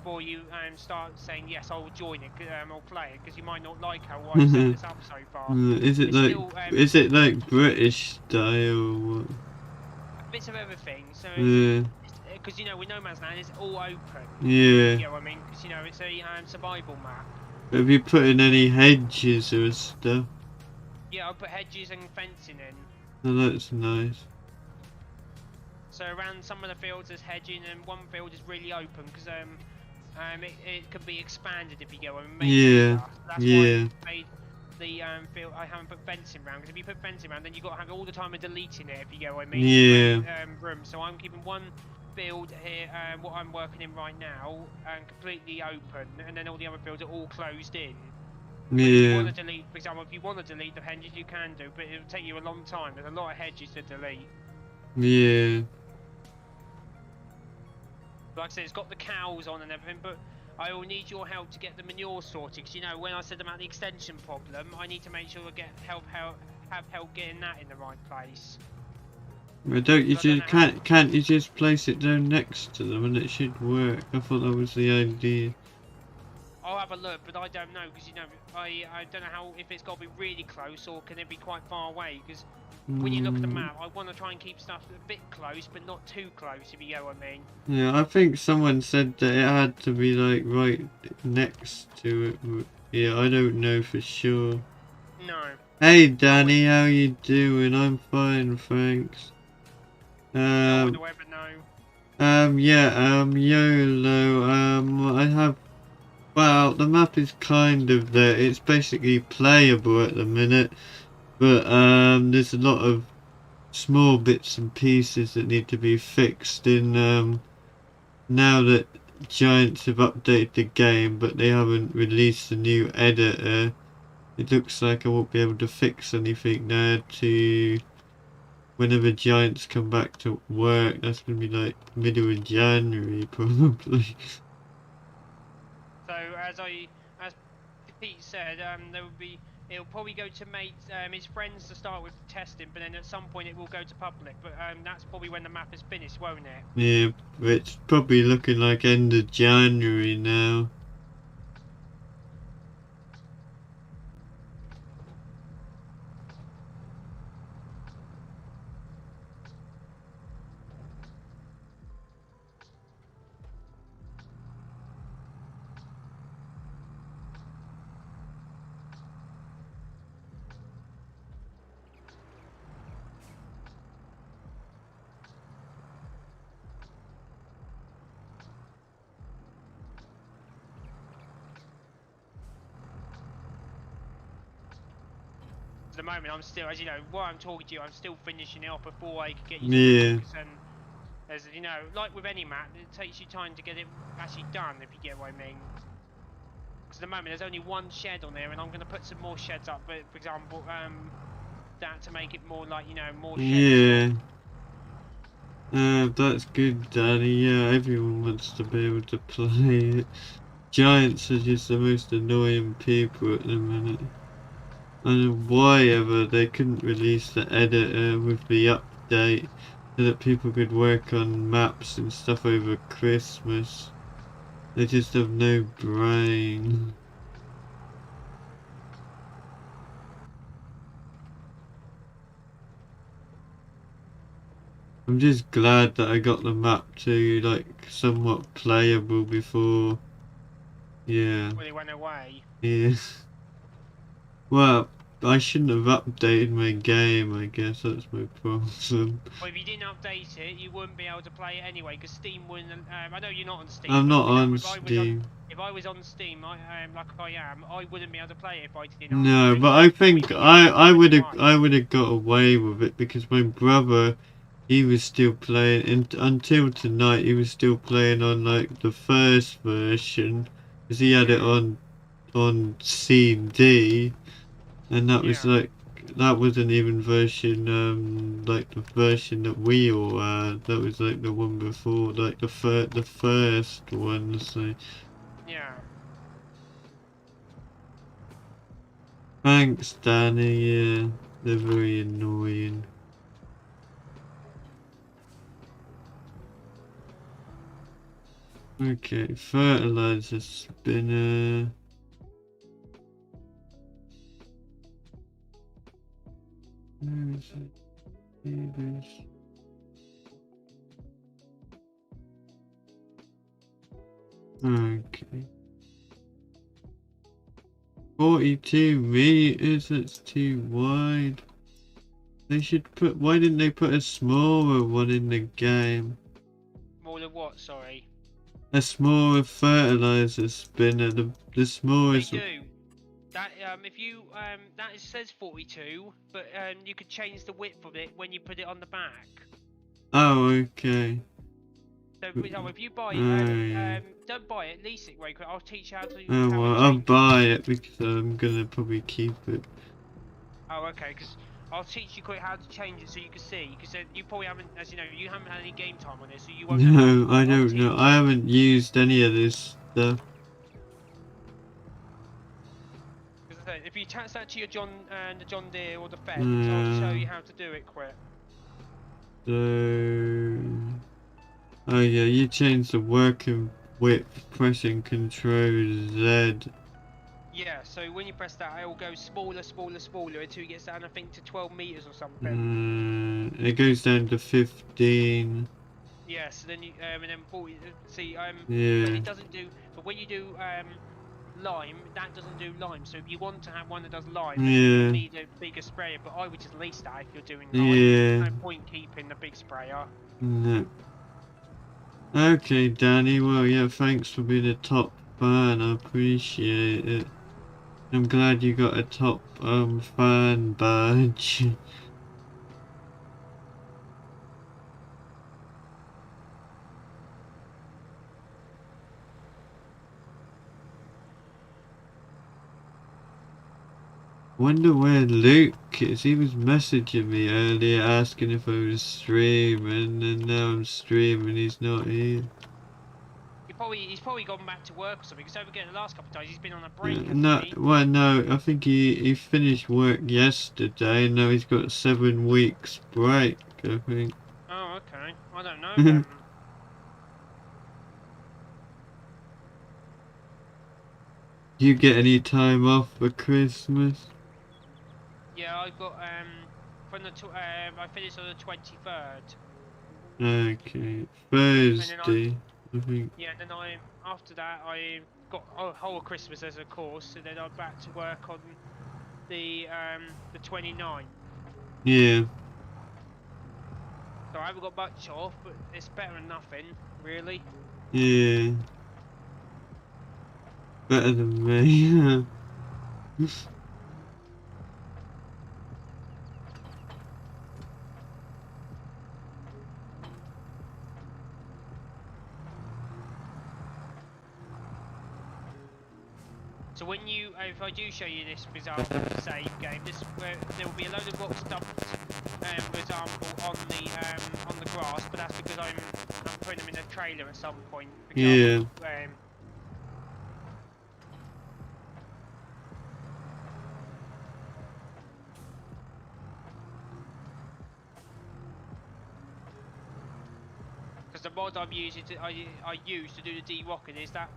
Before you start saying yes, I will join it or play it, because you might not like how I've set this up so far. Is it It's like, still, is it like British style or what? bits of everything. So Yeah, because you know with No Man's Land it's all open. yeah. You know what I mean? Because you know it's a survival map. Have you put in any hedges or stuff? Yeah, I put hedges and fencing in. Oh, that's nice. So around some of the fields there's hedging, and one field is really open because it can be expanded if you go and make Yeah, stuff. That's yeah, why I made the field. I haven't put fencing around, because if you put fencing around, then you got to have all the time of deleting it if you go. I mean, yeah, room. So I'm keeping one field here, what I'm working in right now, completely open, and then all the other fields are all closed in. But if you yeah, want to delete, for example, if you want to delete the hedges, you can do, but it'll take you a long time. There's a lot of hedges to delete. yeah. Like I said, it's got the cows on and everything, but I will need your help to get the manure sorted. Because you know, when I said about the extension problem, I need to make sure I have help getting that in the right place. But don't you So I don't just know can't you just place it down next to them and it should work? I thought that was the idea. I'll have a look, but I don't know, because you know, I don't know how, if it's got to be really close or can it be quite far away. Because when you look at the map, I want to try and keep stuff a bit close, but not too close, if you get what I mean. Yeah, I think someone said that it had to be like right next to it. But yeah, I don't know for sure. No. Hey Danny, how you doing? I'm fine, thanks. I would ever know. Yeah, YOLO, I have, well, well, the map is kind of there. It's basically playable at the minute, but there's a lot of small bits and pieces that need to be fixed in now that Giants have updated the game, but they haven't released the new editor. It looks like I won't be able to fix anything now to whenever Giants come back to work. That's going to be like middle of January probably. So as Pete said, it'll probably go to his friends to start with the testing, but then at some point it will go to public. But that's probably when the map is finished, won't it? Yeah, it's probably looking like end of January now. At the moment, I'm still, as you know, while I'm talking to you, I'm still finishing it off before I could get you to focus. And as you know, like with any map, it takes you time to get it actually done, if you get what I mean. Because at the moment, there's only one shed on there, and I'm going to put some more sheds up. But for example, that to make it more like, you know, more sheds. Yeah. That's good, Danny. Yeah, everyone wants to be able to play it. Giants are just the most annoying people at the minute. I don't know why ever they couldn't release the editor with the update so that people could work on maps and stuff over Christmas. They just have no brain. I'm just glad that I got the map to like somewhat playable before. Yeah. When it went away. Yeah. Well, I shouldn't have updated my game, I guess that's my problem. Well, if you didn't update it, you wouldn't be able to play it anyway, because Steam wouldn't. I know you're not on Steam. I'm not on if Steam. If I was on Steam, like I am, I wouldn't be able to play it if I didn't. No, but I think I would have got away with it because my brother, he was still playing, and until tonight he was still playing on like the first version, because he had it on CD, and that was like, that wasn't even version like the version that we all had. That was like the one before, like the first one. So yeah. Thanks, Danny. Yeah, they're very annoying. Okay, fertilizer spinner. Where is it? Here it is. Okay. 42 meters, that's too wide. They should put, why didn't they put a smaller one in the game? Smaller what, sorry? A smaller fertilizer spinner, the smallest. They do. That if you that it says 42, but you could change the width of it when you put it on the back. Oh, okay. So for example, if you buy it, don't buy it, lease it very quick. I'll teach you how to. Oh well, I'll buy it because I'm gonna probably keep it. Oh, okay, because I'll teach you quick how to change it so you can see. Because you probably haven't, as you know, you haven't had any game time on this, so you won't. No, I don't know. I haven't used any of this stuff. If you attach that to your the John Deere or the Fed, I'll show you how to do it quick. So, oh yeah, you change the working width pressing Control Z. Yeah, so when you press that, it will go smaller, smaller, smaller until it gets down, I think, to 12 meters or something. It goes down to 15. Yeah, so then you and then 40. See, yeah. But it doesn't do. But when you do lime, that doesn't do lime. So if you want to have one that does lime, then you need a bigger sprayer. But I would just lease that if you're doing lime. Yeah. There's no point keeping the big sprayer. No. Okay, Danny. Well, yeah. Thanks for being a top fan. I appreciate it. I'm glad you got a top fan badge. Wonder where Luke is. He was messaging me earlier asking if I was streaming, and now I'm streaming. He's not here. He's probably gone back to work or something. Because over again, the last couple of days he's been on a break, hasn't No, he? well, no. I think he finished work yesterday. And now he's got 7 weeks break. I think. Oh, okay. I don't know then. You get any time off for Christmas? Yeah, I got from the I finished on the 23rd. Okay, Thursday. I think. Yeah, and then after that I got a whole Christmas as a course, and then I'm back to work on the 29th. Yeah. So I haven't got much off, but it's better than nothing, really. Yeah. Better than me. So when you, if I do show you this, for example, save game, this there will be a load of rocks dumped, for example, on the grass, but that's because I'm putting them in a trailer at some point. For example, Yeah. Because the mod I'm using, I use to do the de-rocking is that,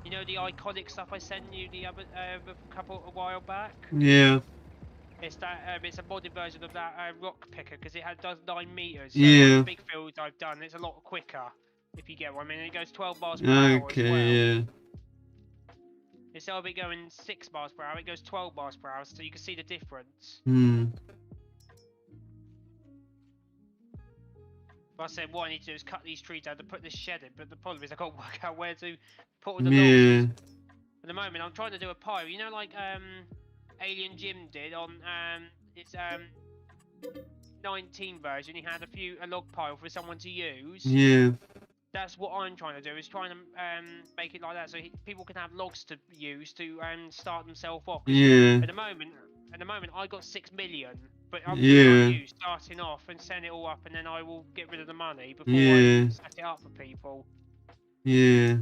you know, the iconic stuff I sent you the other a while back. Yeah. It's that it's a modded version of that rock picker because it does 9 meters. So Yeah. on the big fields I've done, it's a lot quicker. If you get what I mean, it goes 12 miles per hour as well. Yeah. Instead of it going 6 miles per hour, it goes 12 miles per hour, so you can see the difference. But I said what I need to do is cut these trees down to put this shed in, but the problem is I can't work out where to put all the logs. At the moment, I'm trying to do a pile. You know, like Alien Jim did on its 19 version. He had a log pile for someone to use. Yeah. That's what I'm trying to do. Is trying to make it like that so people can have logs to use to start themselves off. Yeah. At the moment, I got 6 million, but I'm putting you starting off and setting it all up, and then I will get rid of the money before I set it up for people. Yeah.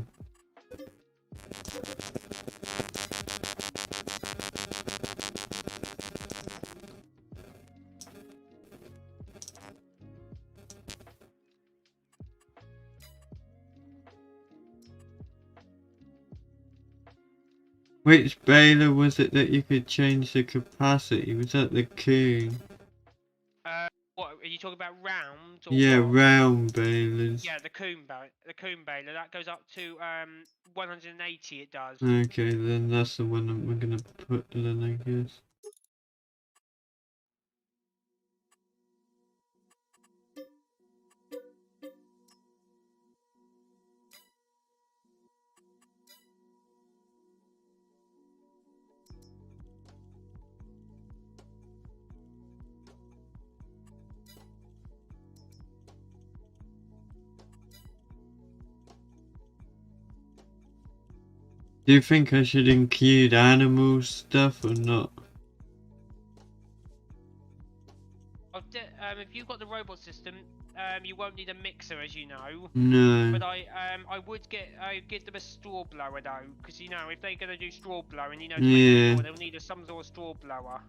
Which baler was it that you could change the capacity? Was that the Coon? What are you talking about? Round? Or yeah, what? round balers. Yeah, the Coon baler. That goes up to 180. It does. Okay, then that's the one that we're gonna put then, I guess. Do you think I should include animal stuff or not? If you've got the robot system, you won't need a mixer, as you know. No. But I would give them a straw blower though, because you know if they're gonna do straw blowing, you know, to make it more, they'll need some sort of straw blower.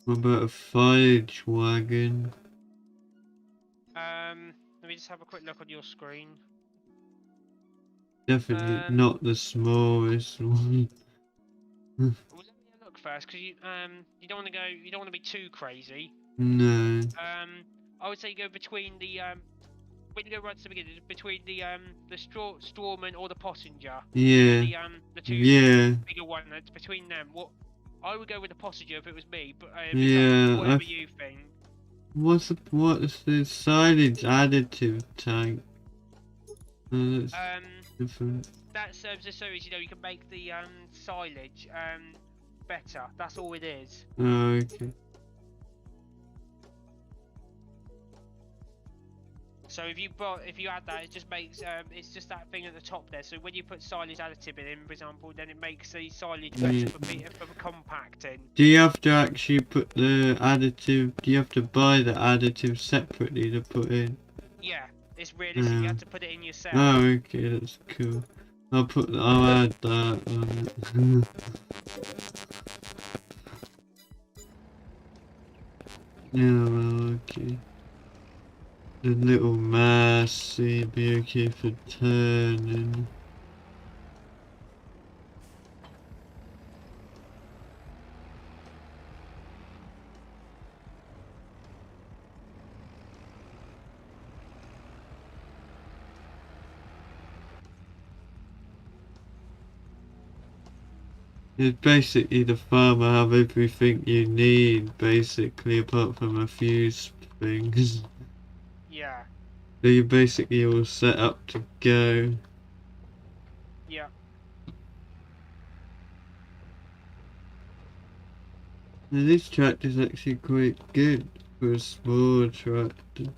What about a fudge wagon? Let me just have a quick look on your screen. Definitely not the smallest one. Well, let me look first, because you don't want to be too crazy. No. I would say go between the when you go right to the beginning, between the strawman or the passenger. Yeah. The two Yeah. bigger one. That's between them. What I would go with the passenger if it was me, but Yeah. whatever you think. What's the silage additive tank? That's different. That serves just so as you can make the silage better. That's all it is. Oh, okay. So if you add that, it just makes it's just that thing at the top there. So when you put silage additive in, for example, then it makes the silage better for compacting. Do you have to actually put the additive? Do you have to buy the additive separately to put in? Yeah, it's realistic. You have to put it in yourself. Oh, okay, that's cool. I'll add that on it. Yeah, well, okay. The little mass, so you'd be okay for turning. It's basically the farmer have everything you need, basically, apart from a few things. Yeah. So you're basically all set up to go. Yeah. Now this tractor's actually quite good for a small tractor.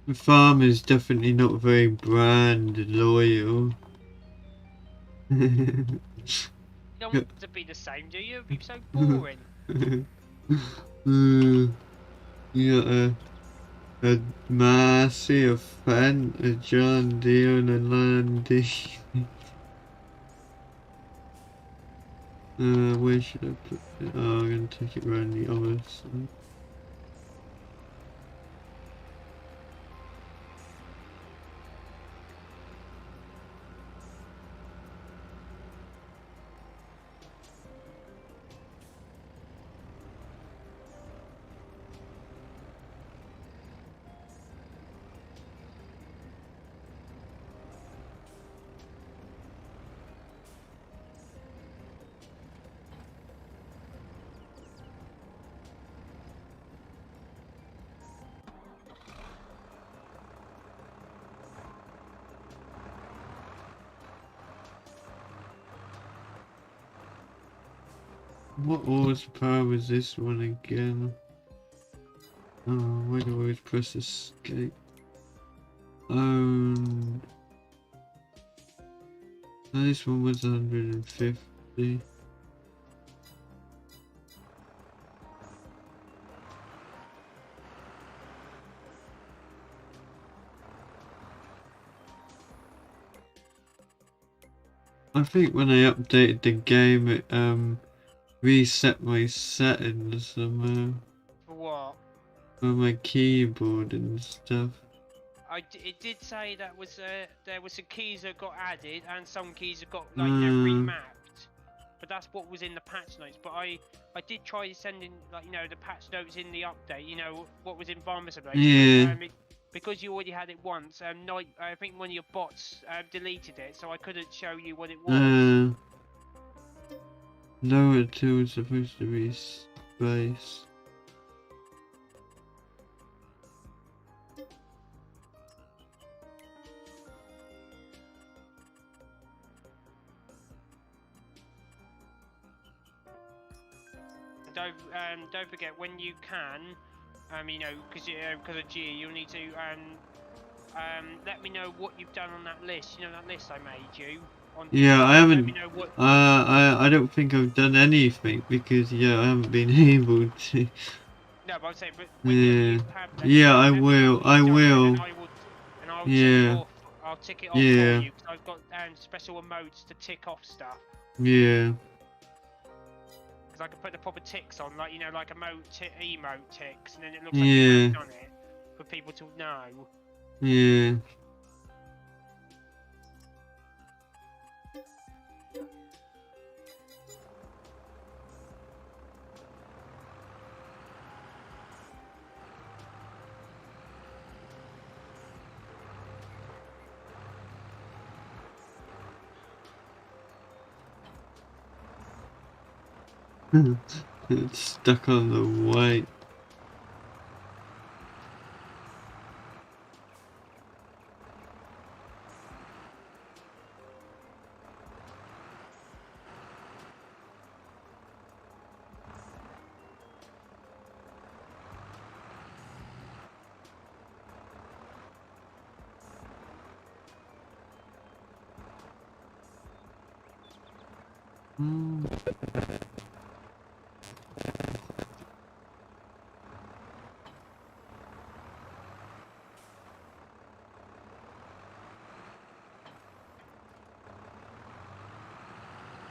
The farm is definitely not very brand loyal. You don't want it to be the same, do you? It'd be so boring. You got a Massey, a Fendt, a John Deere, and a Landy. Where should I put it? Oh, I'm gonna take it around the other side. What horsepower is this one again? Oh, why do I always press escape? This one was 150. I think when I updated the game, it reset my settings somehow. For what? For my keyboard and stuff. It did say that there was some keys that got added and some keys that got remapped, but that's what was in the patch notes. But I did try sending the patch notes in the update. What was in Varmus update. Yeah. Because you already had it once. I think one of your bots deleted it, so I couldn't show you what it was. Lower two is supposed to be space. Don't forget when you can, because of G, you'll need to let me know what you've done on that list. That list I made you. Yeah, I haven't. I don't think I've done anything because I haven't been able to. No, but I'm saying, but when I will. And I'll yeah. I'll tick it off for you because I've got special modes to tick off stuff. Yeah. Because because I can put the proper ticks on, like, you know, like emote ticks, and then it looks like Yeah. you've done it for people to know. Yeah. It's stuck on the white.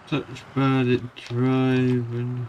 Such bad at driving.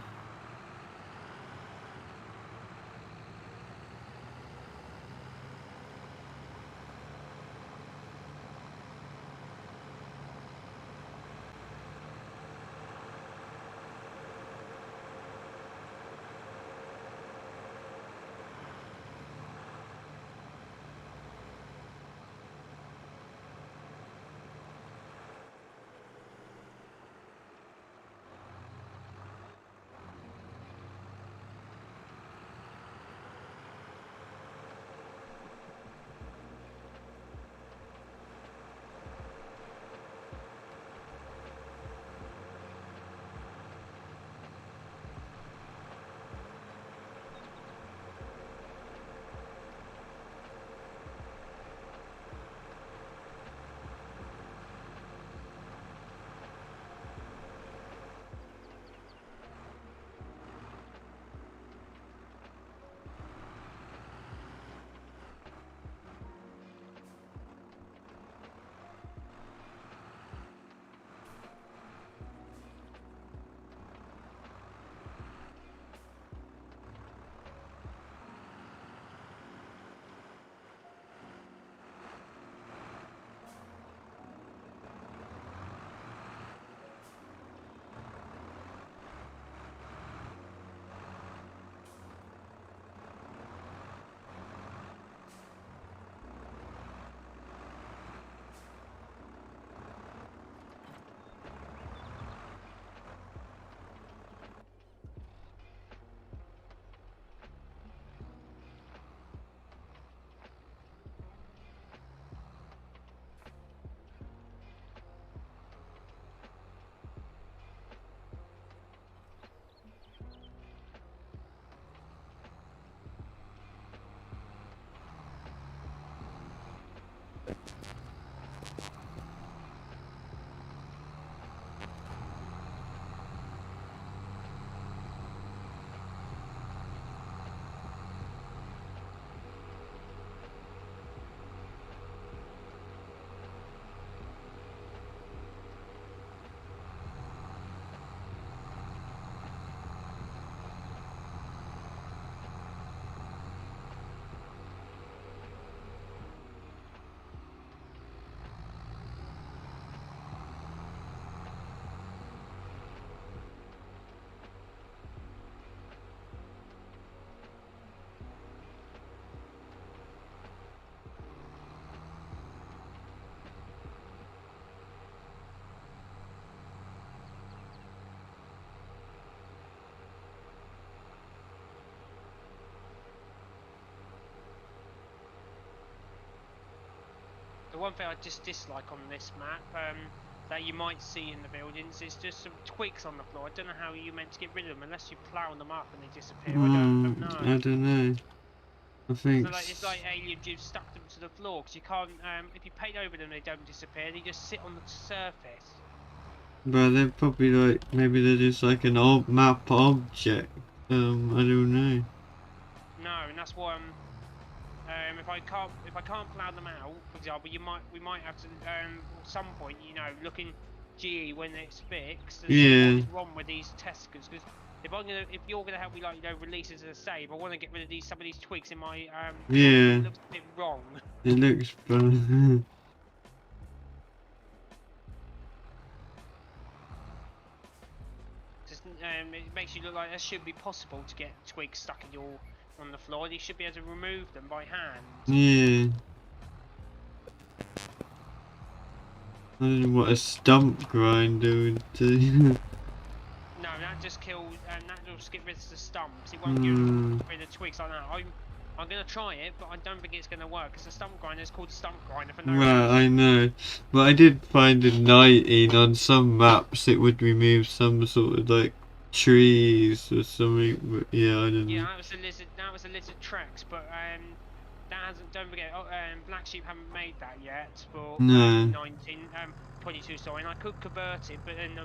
The one thing I just dislike on this map, that you might see in the buildings, is just some twigs on the floor. I don't know how you're meant to get rid of them unless you plough them up and they disappear. I don't know. I don't know. I think. So it's like aliens, you've stuck them to the floor because you can't. If you paint over them, they don't disappear. They just sit on the surface. But they're probably like, maybe they're just like an old map object. I don't know. No, and that's why if I can't plough them out, for example, we might have to at some point, you know, look in GE when it's fixed and see Yeah. what is wrong with these testers. Because if you're gonna help me, like, release it as a save, I want to get rid of some of these tweaks in my Yeah. It looks a bit wrong. It looks fun. Just, it makes you look like it should be possible to get twigs stuck in on the floor. You should be able to remove them by hand. Yeah. I don't know what a stump grinder would do. No, that just kills, and that just get rid of the stumps. It won't get rid of twigs like that. I'm gonna try it, but I don't think it's gonna work because the stump grinder is called stump grinder for no reason. Right, I know. But I did find in 19 on some maps it would remove some sort of like trees or something. But yeah, I don't know. Yeah, that was a lizard tracks, but that hasn't. Don't forget, Black Sheep haven't made that yet for No. 22. Sorry, and I could convert it, but then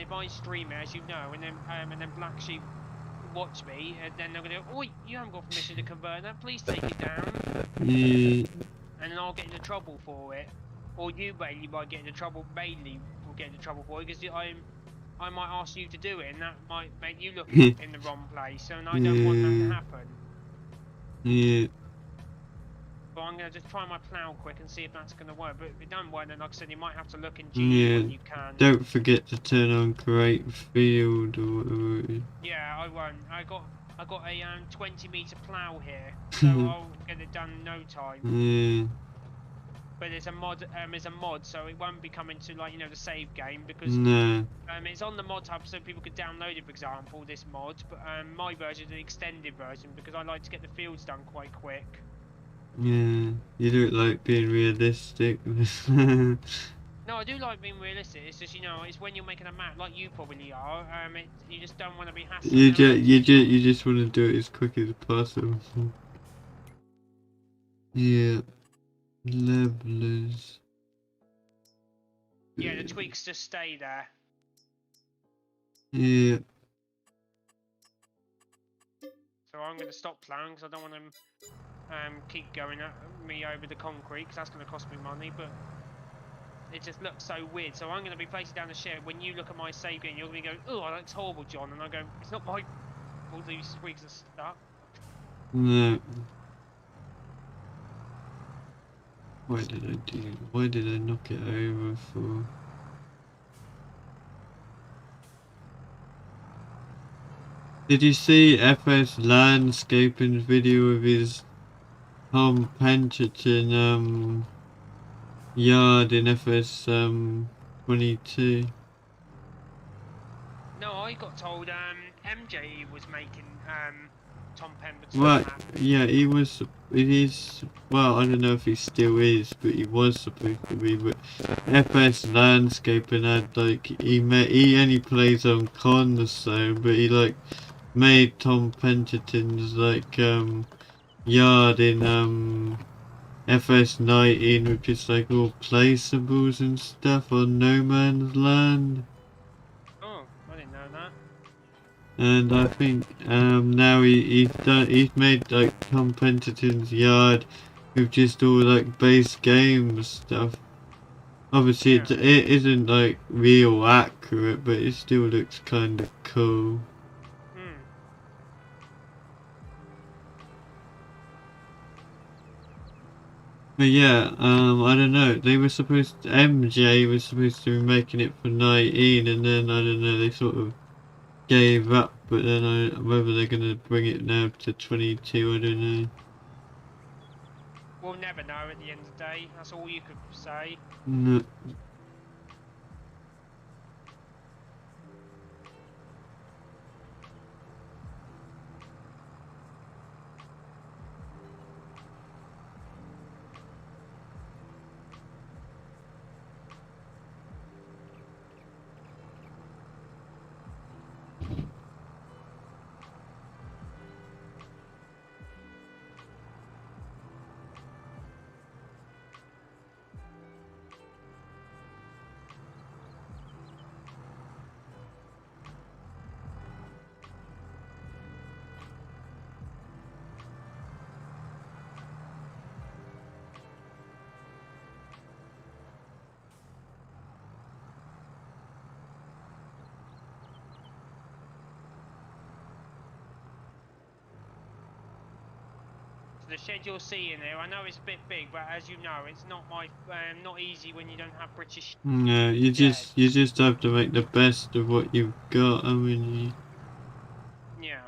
if I stream it, as you know, and then Black Sheep watch me, and then they're gonna go, "Oh, you haven't got permission to convert that. Please take it down." Yeah. And then I'll get into trouble for it, or you mainly might get into trouble. Mainly will get into trouble for it because I might ask you to do it, and that might make you look in the wrong place, and I don't want that to happen. Yeah. But I'm going to just try my plough quick and see if that's going to work. But if it doesn't work, then like I said, you might have to look in GE when you can. Don't forget to turn on Great Field or whatever it is. Yeah, I won't. I got a 20-meter plough here, so I'll get it done in no time. Yeah. But it's a mod, so it won't be coming to, like, the save game because it's on the mod hub, so people could download it. For example, this mod, but my version is an extended version because I like to get the fields done quite quick. Yeah, you don't like being realistic. No, I do like being realistic. It's just, it's when you're making a map like you probably are. You just don't want to be hassling. You just want to do it as quick as possible. Yeah. Levelers. Yeah, the tweaks just stay there. Yeah. So I'm going to stop plowing because I don't want them keep going at me over the concrete because that's going to cost me money. But it just looks so weird. So I'm going to be placing down the shed. When you look at my save game, you're going to go, "Oh, that looks horrible, John." And I go, "It's not my fault these tweaks are stuck." No. Why did I knock it over for? Did you see FS Landscaping's video of his Tom Pencherton yard in FS 22? No, I got told MJ was making Tom Pemberton. Well, yeah, he is, well, I don't know if he still is, but he was supposed to be, but FS Landscaping had, like, he only plays on console, but he, like, made Tom Pencherton's, like, yard in, FS 19 with just, like, all placeables and stuff on No Man's Land. Oh, I didn't know that. And I think now he's made like Tom Pencherton's yard with just all like base game stuff. Obviously it isn't like real accurate, but it still looks kind of cool. But yeah, I don't know. MJ was supposed to be making it for 19, and then I don't know. They sort of gave up, but then whether they're gonna bring it now to 22, I don't know. We'll never know at the end of the day. That's all you could say. No. the shed you're seeing there, I know it's a bit big, but as you know, it's not not easy when you don't have British. Yeah, you just have to make the best of what you've got, haven't you? Yeah.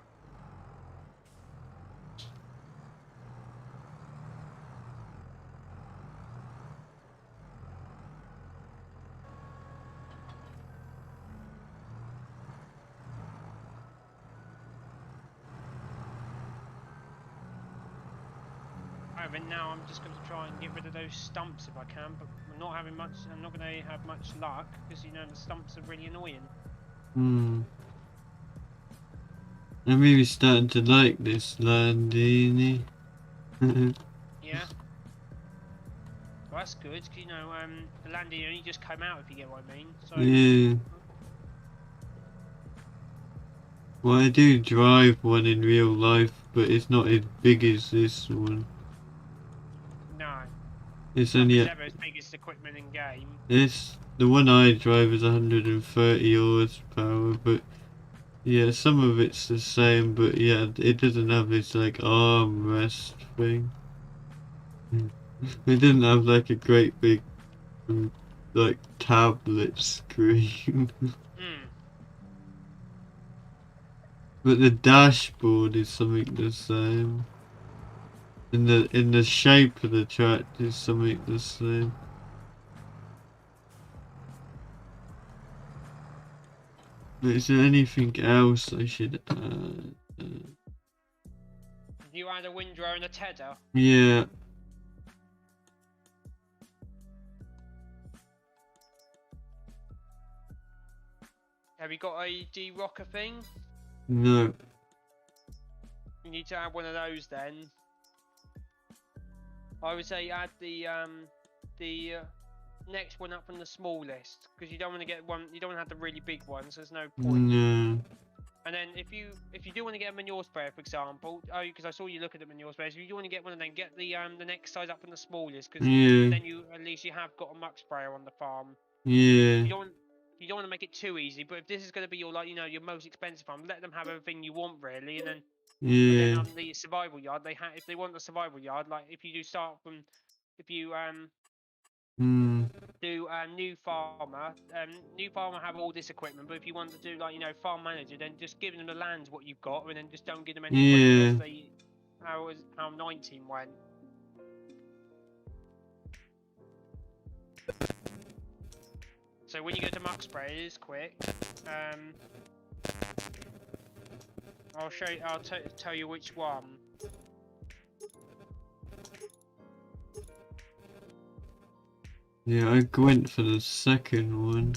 Over now, I'm just going to try and get rid of those stumps if I can, but I'm not having much. I'm not going to have much luck because you know the stumps are really annoying. Hmm. I'm really starting to like this land, Dini. Yeah. Well, that's good. 'Cause, you know, the landing only just came out, if you get what I mean. So. Yeah. Well, I do drive one in real life, but it's not as big as this one. No. It's Nothing's only ever as big as equipment in game. the one I drive is 130 horsepower, but yeah, some of it's the same, but yeah, it doesn't have this like armrest thing. It doesn't have like a great big like tablet screen. Hmm. But the dashboard is something the same. In the shape of the track is something the same. But is there anything else I should add? You add a windrow and a tether. Yeah. Have you got a de-rocker thing? No. You need to add one of those then. I would say add the next one up from the small list because you don't want to get one. You don't want to have the really big ones. There's no point. No. And then if you do want to get a manure sprayer, for example, because I saw you look at the manure sprayers. If you do want to get one of them, get the next size up from the smallest because Yeah. then you at least you have got a muck sprayer on the farm. Yeah. You don't want to make it too easy, but if this is going to be your your most expensive farm, let them have everything you want really, and then Yeah. on the survival yard if they want the survival yard, like if you do start from if you do new farmer have all this equipment, but if you want to do farm manager, then just give them the land what you've got, and then just don't give them any equipment unless they how 19 went. So when you go to muck spray, it is quick. I'll show you. I'll tell you which one. Yeah, I went for the second one.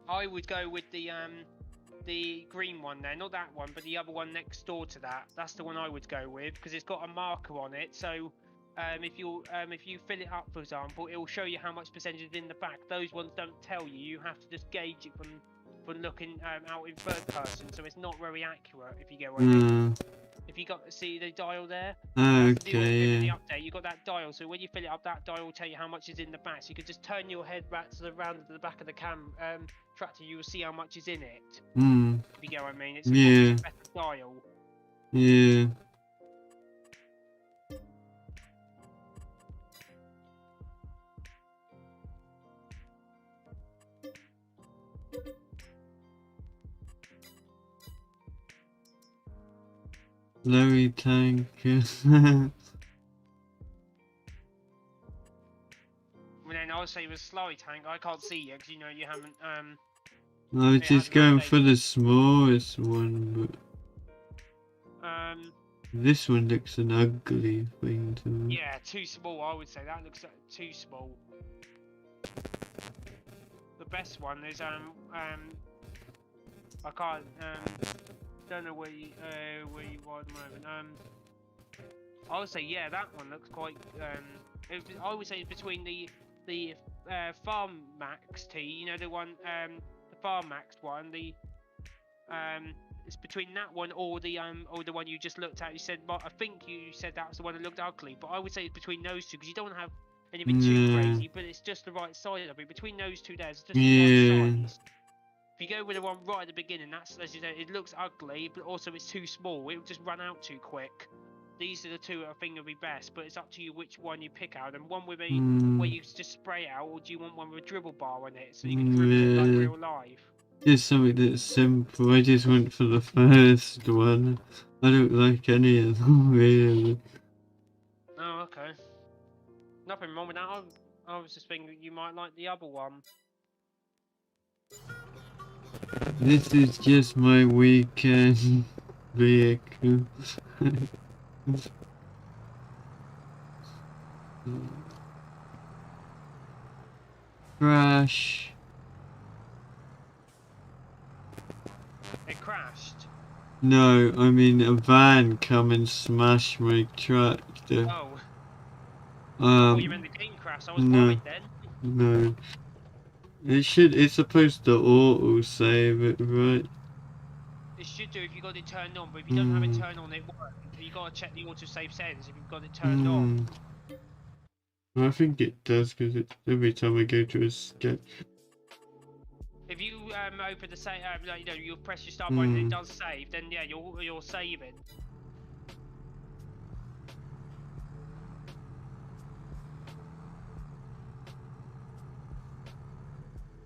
I would go with the green one there, not that one, but the other one next door to that. That's the one I would go with because it's got a marker on it. So if you fill it up, for example, it will show you how much percentage is in the back. Those ones don't tell you. You have to just gauge it from looking out in third person, so it's not very accurate. If you get what I mean. If you see the dial there, Okay. in the update, you got that dial. So when you fill it up, that dial will tell you how much is in the back. So you could just turn your head back to the back of the tractor. You will see how much is in it. If you get what I mean, it's a better dial. Yeah. Slurry tank. Well, then I would say with slurry tank, I can't see you because you haven't I was just going for the smallest one, but this one looks an ugly thing to me. Yeah, too small. I would say that looks too small. The best one is I can't don't know where you are at the moment. I would say that one looks quite I would say it's between the Farm Max T, the one the Farm Max one, it's between that one or the one you just looked at. You said, I think you said that was the one that looked ugly, but I would say it's between those two because you don't want to have anything too crazy, but it's just the right size of it. Between those two, there's just the right size. If you go with the one right at the beginning, that's as you say, it looks ugly, but also it's too small. It will just run out too quick. these are the two I think will be best, but it's up to you which one you pick out. And one with a where Mm, you just spray it out, or do you want one with a dribble bar on it so you can dribble it like yeah. real life? Just something that's simple. I just went for the first one. I don't like any of them really. Oh, okay. Nothing wrong with that. I was just thinking you might like the other one. This is just my weekend vehicle. Crash. It crashed. No, I mean a van come and smash my tractor. Oh, I thought you meant Um, the game crashed. I was no, worried then. no. It's supposed to auto save it, right? It should do if you got it turned on, but if you don't have it Hmm. turned on, it won't. You gotta check the autosave settings if you've got it turned on. Hmm. I think it does because every time I go to a sketch. If you open the save, like, you know, you press your start button and it Hmm. does save, then yeah, you're saving.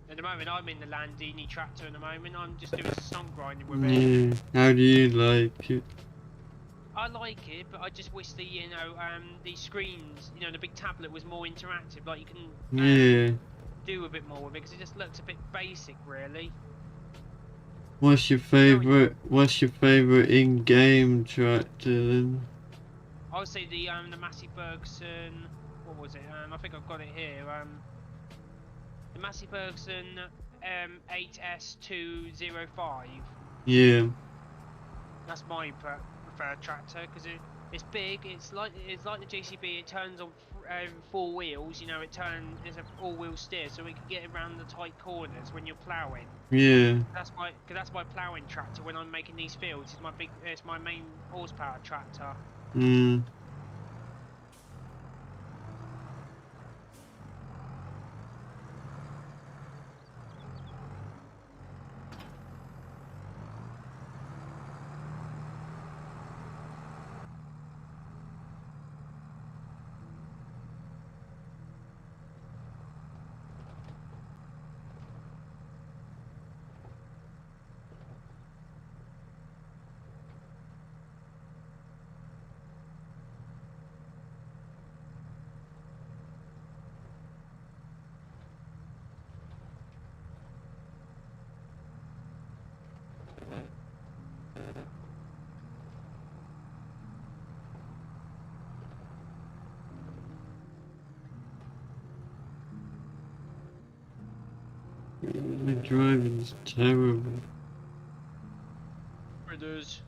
At the moment, I'm in the Landini tractor. At the moment, I'm just doing stump grinding with it. Yeah. How do you like it? I like it, but I just wish the screens, the big tablet was more interactive. Like you can Yeah. do a bit more with it because it just looks a bit basic, really. What's your Now favorite? What's your favorite in-game tractor then? I would say the Massey Bergson. What was it? I think I've got it here. The Massey Bergson 8S205. Yeah. That's my preferred tractor because it's big. It's like the JCB. It turns on four wheels. It's a all-wheel steer, so it can get around the tight corners when you're ploughing. Yeah. That's my ploughing tractor when I'm making these fields. It's my main horsepower tractor. Hmm. My driving's terrible. It is.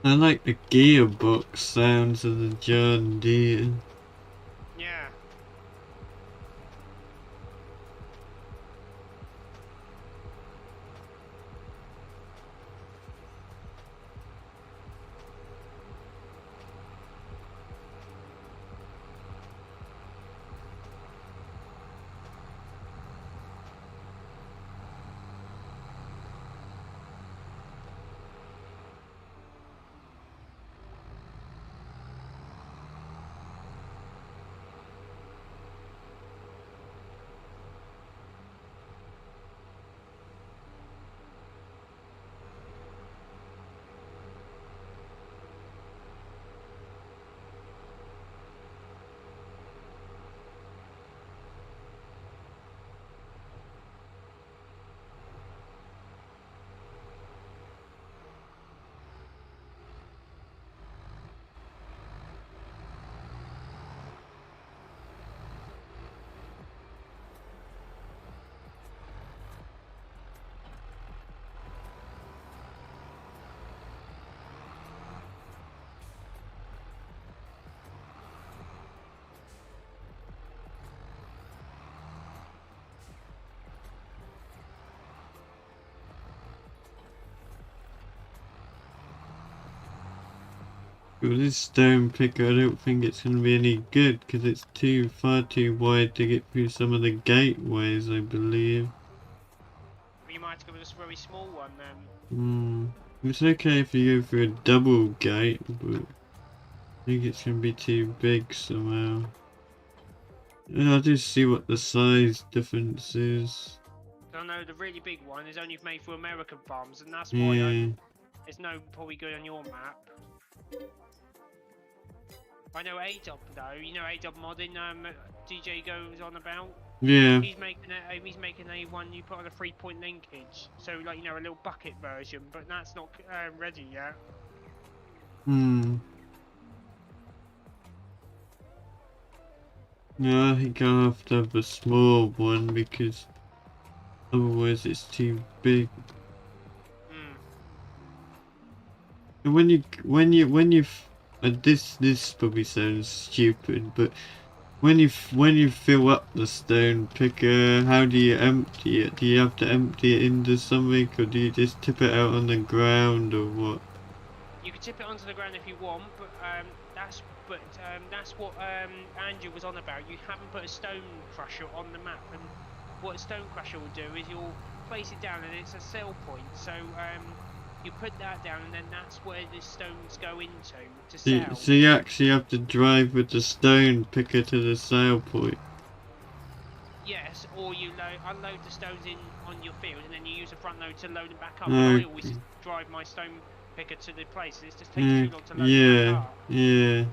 I like the gearbox sounds of the John Deere. Yeah. With this stone picker, I don't think it's going to be any good because it's far too wide to get through some of the gateways, I believe. You might have to go with this very small one then. It's okay if you go through a double gate, but I think it's going to be too big somehow. And I'll just see what the size difference is. I know the really big one is only made for American farms, and that's why Yeah. it's no probably good on your map. I know ADOB though. You know ADOB modding. DJ goes on about. Yeah. He's making a one you put on a 3-point linkage, so like a little bucket version, but that's not ready yet. No, I think I'll have to have a small one because otherwise it's too big. And this probably sounds stupid, but when you fill up the stone picker, how do you empty it? Do you have to empty it into something, or do you just tip it out on the ground, or what? You can tip it onto the ground if you want, but that's what Andrew was on about. You haven't put a stone crusher on the map, and what a stone crusher will do is you'll place it down, and it's a sell point. So you put that down, and then that's where the stones go into to sell. So you actually have to drive with the stone picker to the sale point. Yes, or you unload the stones in on your field, and then you use a front load to load them back up. Okay. I always drive my stone picker to the place. It just takes too long to load them back up. Yeah.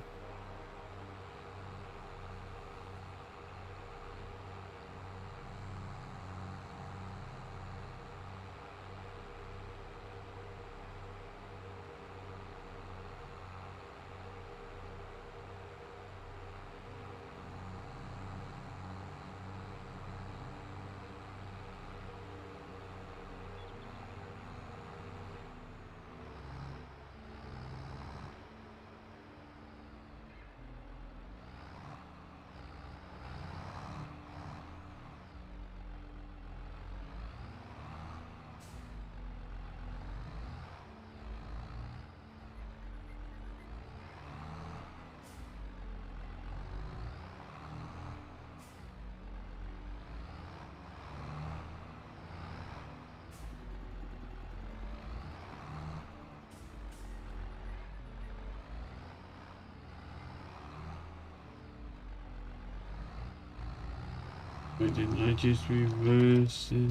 Why didn't I just reverse it?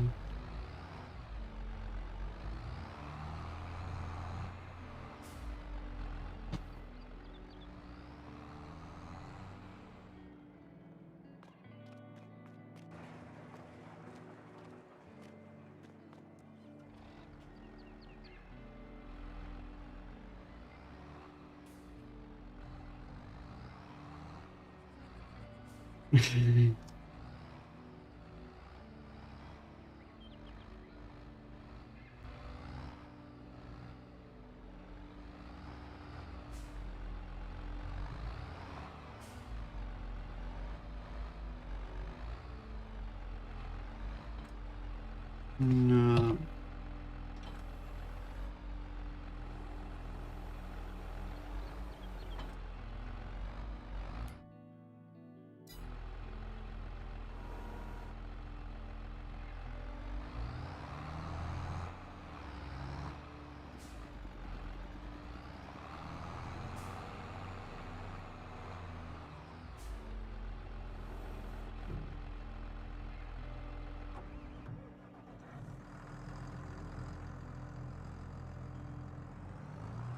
No.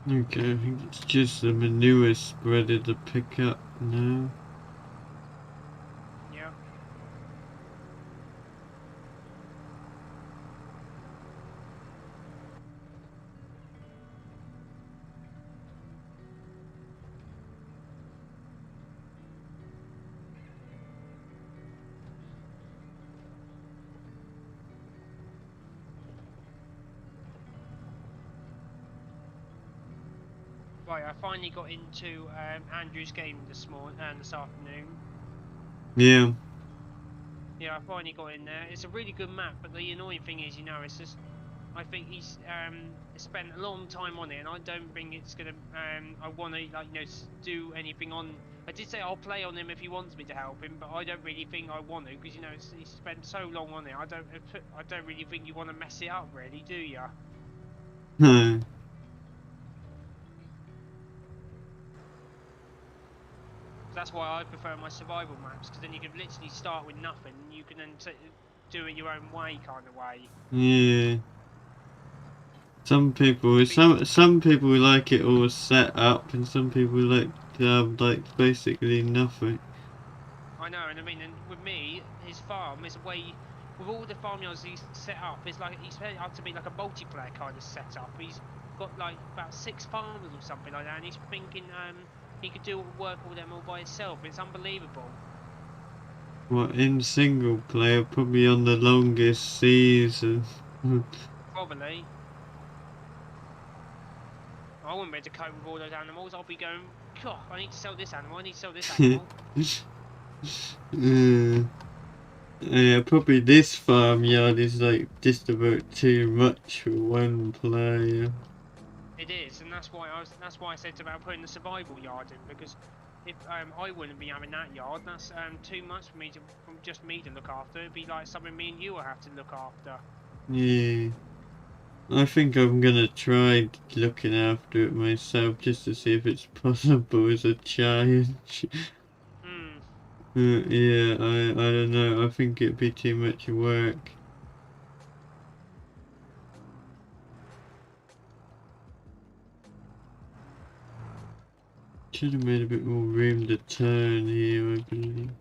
Okay, I think it's just the manure spreader to pick up now. Yeah. Right, I finally got into Andrew's game this afternoon. Yeah. Yeah, I finally got in there. It's a really good map, but the annoying thing is, it's just I think he's spent a long time on it, and I don't think it's gonna. I want to do anything on. I did say I'll play on him if he wants me to help him, but I don't really think I want to because he's spent so long on it. I don't really think you want to mess it up, really, do you? No. That's why I prefer my survival maps, because then you can literally start with nothing, and you can then do it your own way, kind of way. Yeah. Some people like it all set up, and some people like to have like basically nothing. I know, and I mean, and with me, his farm is a way. With all the farmyards he's set up, it's like he's set it up to be like a multiplayer kind of setup. He's got like about 6 farmers or something like that, and he's thinking he could do work all them all by himself. It's unbelievable. What, in single player, probably on the longest season. Probably. I wouldn't be able to cope with all those animals. I'll be going, God, I need to sell this animal. I need to sell this animal. Yeah, probably this farmyard is like just about too much for one player. It is, and that's why I said about putting the survival yard in, because if I wouldn't be having that yard, that's too much for me from just me to look after. It'd be like something me and you will have to look after. Yeah. I think I'm gonna try looking after it myself just to see if it's possible as a challenge. Hmm. Yeah, I don't know. I think it'd be too much work. Should have made a bit more room to turn here, I believe.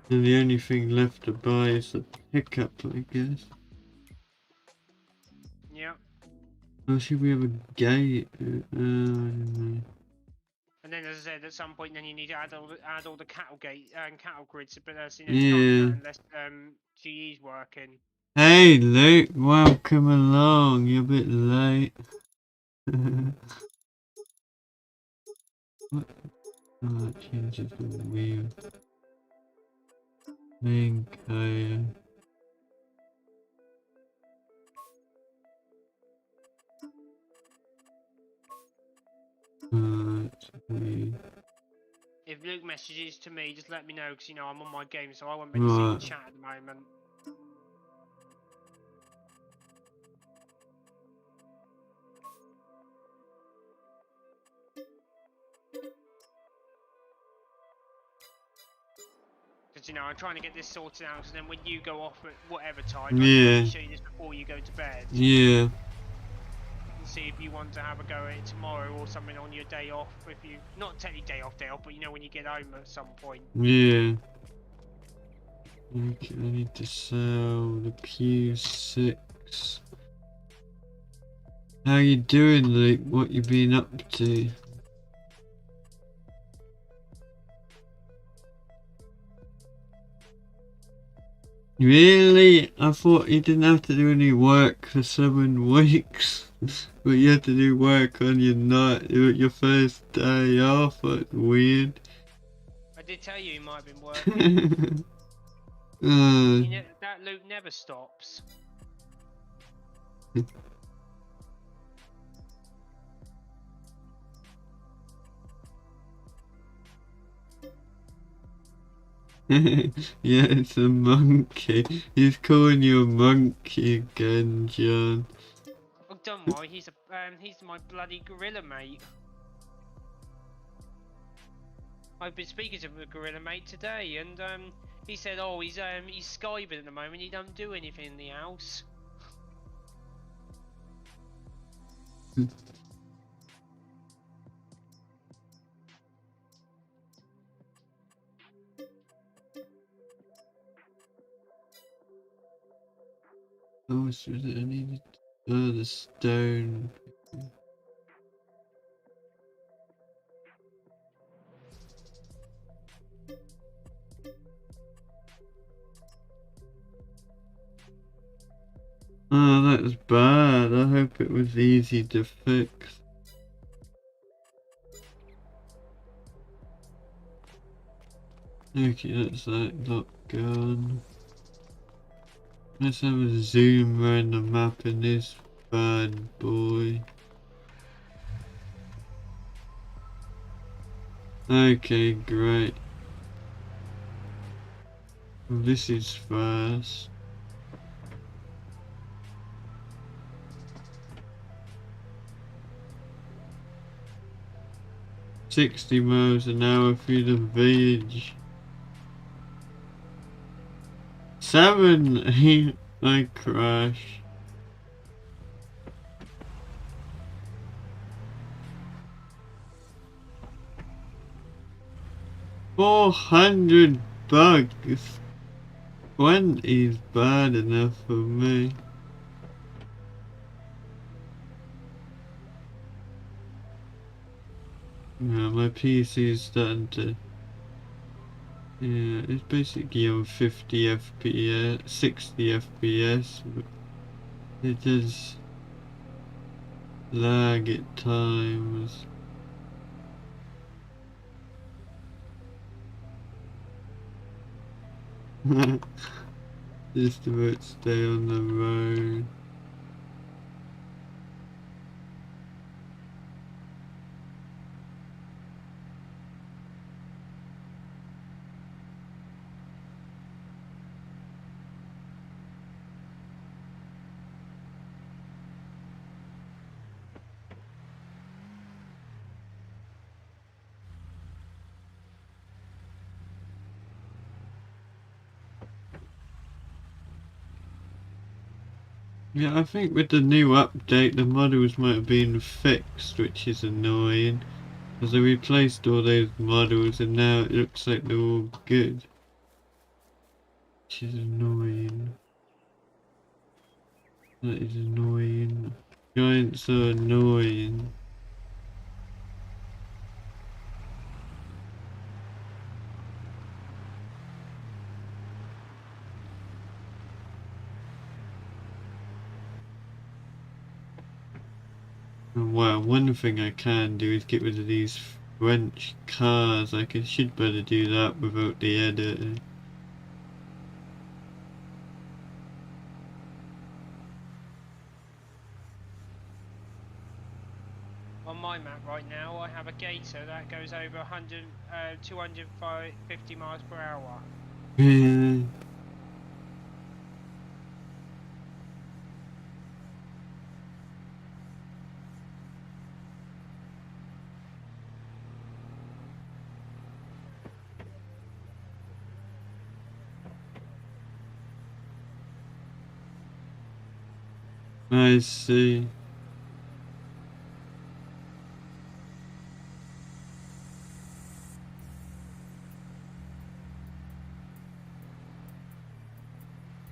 And the only thing left to buy is a pickup, I guess. Yeah. Oh, should we have a gate? I don't know. And then, as I said, at some point, then you need to add all the cattle gate and cattle grids, but you can't do Yeah. that unless GE's working. Hey, Luke, welcome along. You're a bit late. What? Oh, that changes the wheel. Link, right. If Luke messages to me, just let me know, because I'm on my game, so I won't be able to see the Right. chat at the moment. because, you know, I'm trying to get this sorted out, because then when you go off at whatever time, I can Yeah. show you this before you go to bed. Yeah. And see if you want to have a go at it tomorrow or something on your day off. If you, not technically day off, but you know, when you get home at some point. Yeah. Okay, I need to sell the Q6. How you doing, Luke? What you been up to? Really? I thought you didn't have to do any work for 7 weeks. But you had to do work on your first day off. That's weird. I did tell you might have been working. That loop never stops. Yeah, it's a monkey. He's calling you a monkey again, John. Oh, don't worry, he's my bloody gorilla mate. I've been speaking to a gorilla mate today, and he said, oh, he's skiving at the moment. He don't do anything in the house. Oh, so I needed the stone. Oh, that was bad. I hope it was easy to fix. Okay, that's that lot gone. Let's have a zoom around the map in this bad boy. Okay, great. Well, this is fast. 60 miles an hour through the village. 7! I crash. $400 bucks. 20 is bad enough for me. Yeah, my PC is starting to. Yeah, it's basically on 50 FPS, 60 FPS, but it does lag at times. Just about stay on the road. Yeah, I think with the new update the models might have been fixed, which is annoying. Because they replaced all those models and now it looks like they're all good. Which is annoying. That is annoying. Giants are annoying. Well, one thing I can do is get rid of these French cars. Should better do that without the editor. On my map right now, I have a gator that goes over 250 miles per hour. Yeah. I see.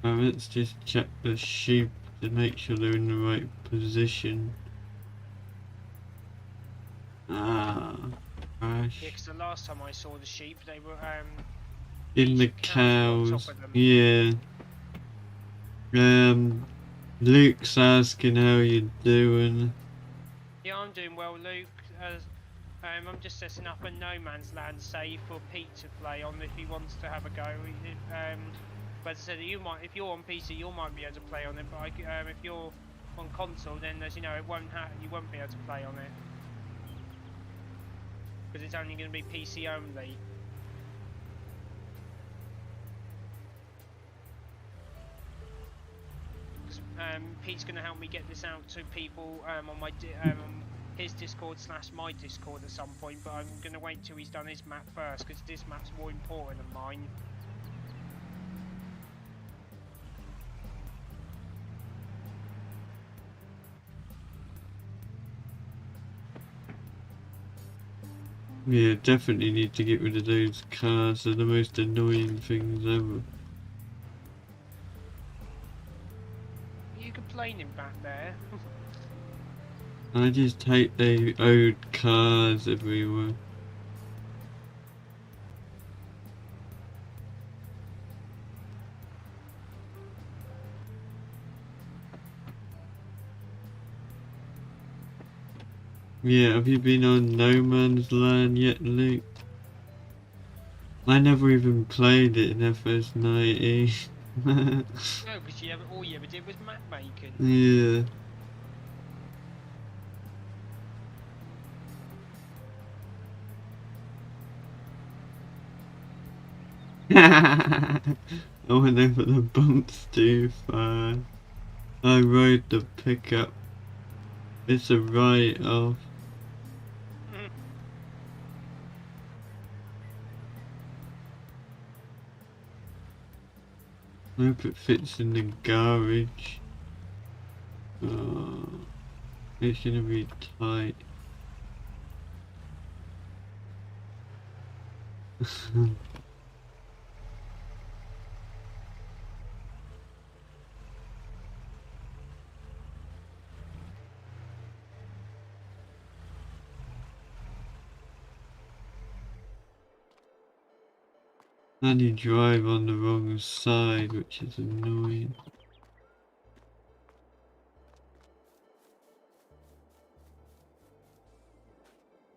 Let's just check the sheep to make sure they're in the right position. Ah, Yeah, gosh. because the last time I saw the sheep, they were In the cows were on cows. top of them. Yeah. Luke's asking how you're doing. Yeah, I'm doing well, Luke. I'm just setting up a no man's land save for Pete to play on if he wants to have a go. But as I said, if you're on PC, you might be able to play on it. But if you're on console, then as you know, you won't be able to play on it because it's only going to be PC only. Pete's going to help me get this out to people on my on his Discord / my Discord at some point, but I'm going to wait till he's done his map first because this map's more important than mine. Yeah, definitely need to get rid of those cars. They're the most annoying things ever. You complaining back there? I just hate the old cars everywhere. Yeah, have you been on No Man's Land yet, Luke? I never even played it in FS90. No, because all you ever did was map making. Yeah. I went over the bumps too far. I rode the pickup. It's a write-off. I hope it fits in the garage. Oh, it's gonna be tight. And you drive on the wrong side, which is annoying.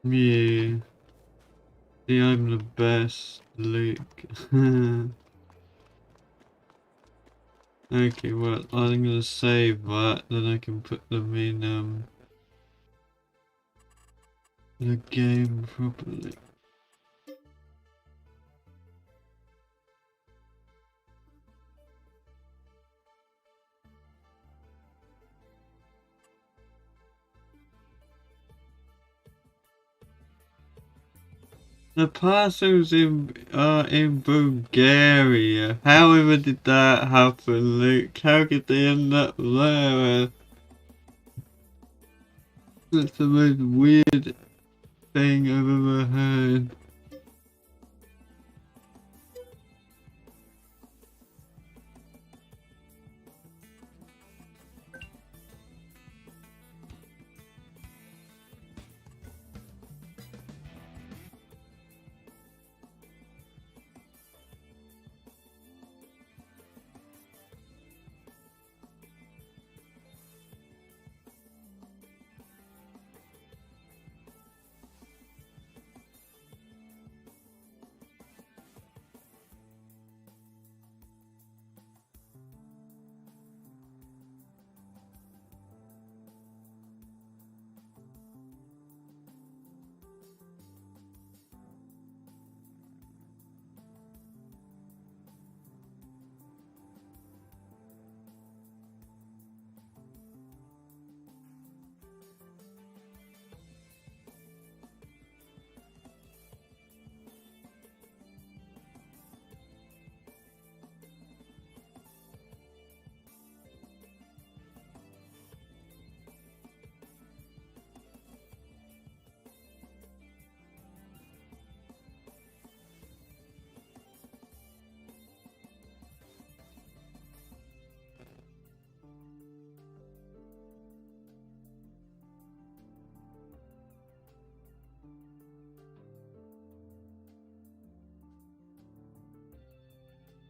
Yeah. See, I'm the best, Luke. Okay, well, I'm gonna save that, then I can put them in, the game properly. The parcels in Bulgaria. However did that happen, Luke? How could they end up there? That's the most weird thing I've ever heard.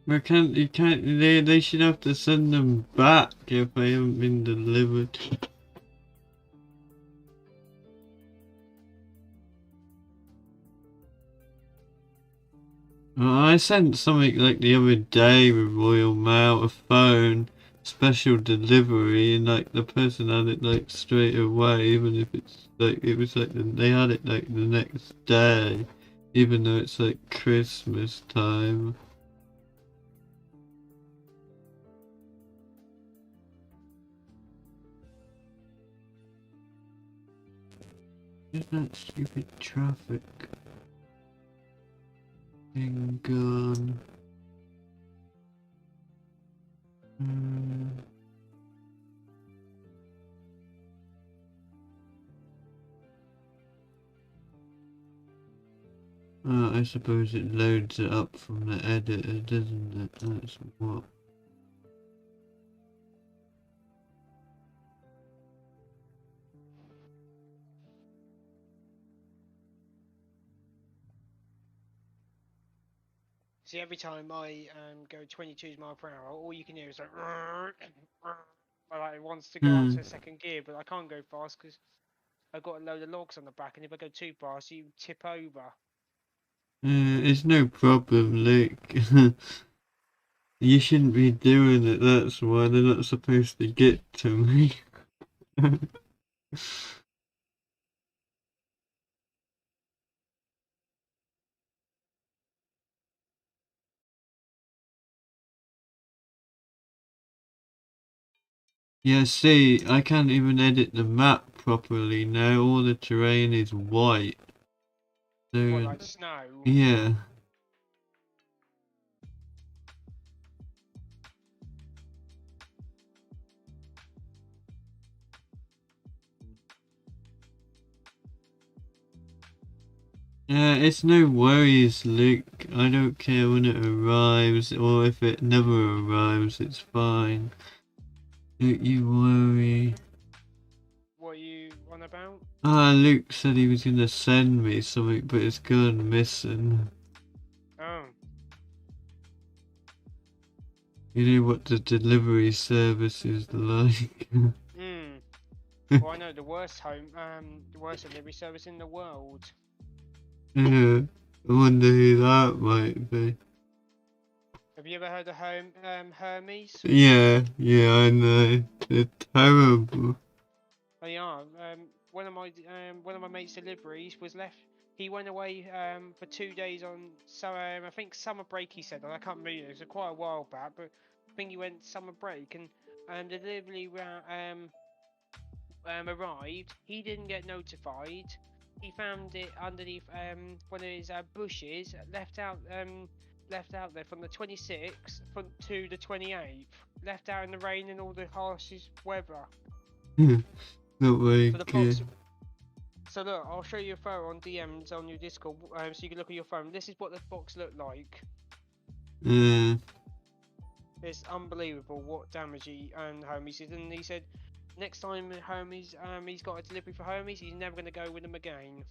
You can't, they should have to send them back if they haven't been delivered. Well, I sent something like the other day with Royal Mail, a phone, special delivery, and like the person had it like straight away, even if it's like, it was like, they had it like the next day, even though it's like Christmas time. Isn't that stupid traffic thing gone? I suppose it loads it up from the editor, doesn't it? That's what. See, every time I go 22 miles per hour, all you can hear is like, like it wants to go up to second gear, but I can't go fast because I've got a load of logs on the back, and if I go too fast, you tip over. It's no problem, Luke. You shouldn't be doing it, that's why they're not supposed to get to me. Yeah, see, I can't even edit the map properly now, all the terrain is white. So, What, like snow? yeah. It's no worries, Luke. I don't care when it arrives, or if it never arrives, it's fine. Don't you worry. What are you on about? Ah, Luke said he was gonna send me something, but it's gone missing. Oh. You know what the delivery service is like. Well, I know the worst delivery service in the world. Yeah, I wonder who that might be. Have you ever heard of Hermes? Yeah, I know. They're terrible. Oh yeah. One of my mates' deliveries was left. He went away for 2 days on I think summer break. He said, and I can't remember. It was quite a while back, but I think he went summer break, and the delivery arrived. He didn't get notified. He found it underneath one of his bushes, left out there from the 26th to the 28th, left out in the rain and all the harshest weather. Not very So the good. box. So look, I'll show you a photo on DMs on your Discord, so you can look at your phone. This is what the box looked like. It's unbelievable what damage he and Hermes did, and he said next time Hermes he's got a delivery for Hermes, he's never gonna go with them again.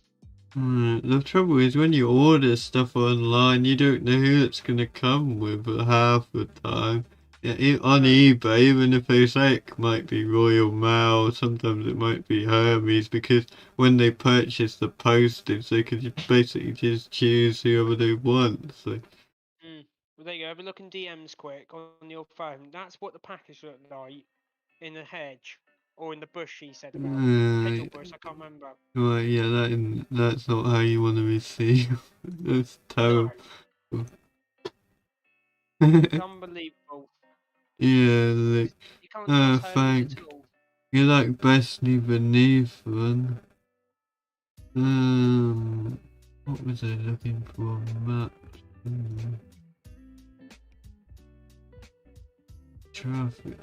The trouble is when you order stuff online, you don't know who it's gonna come with half the time. Yeah, on eBay, even if they say it might be Royal Mail, sometimes it might be Hermes, because when they purchase the postage, they could basically just choose whoever they want. So. Well, there you go. Have a look in DMs quick on your phone. That's what the package looked like in the hedge or in the bush. He said about hedge or bush. I can't remember. Right, yeah, that's not how you want to receive. That's No, terrible. it's unbelievable. Yeah, like, You can't trust Hermes thank. at all. You're like best beneath one. What was I looking for? Maps. Traffic.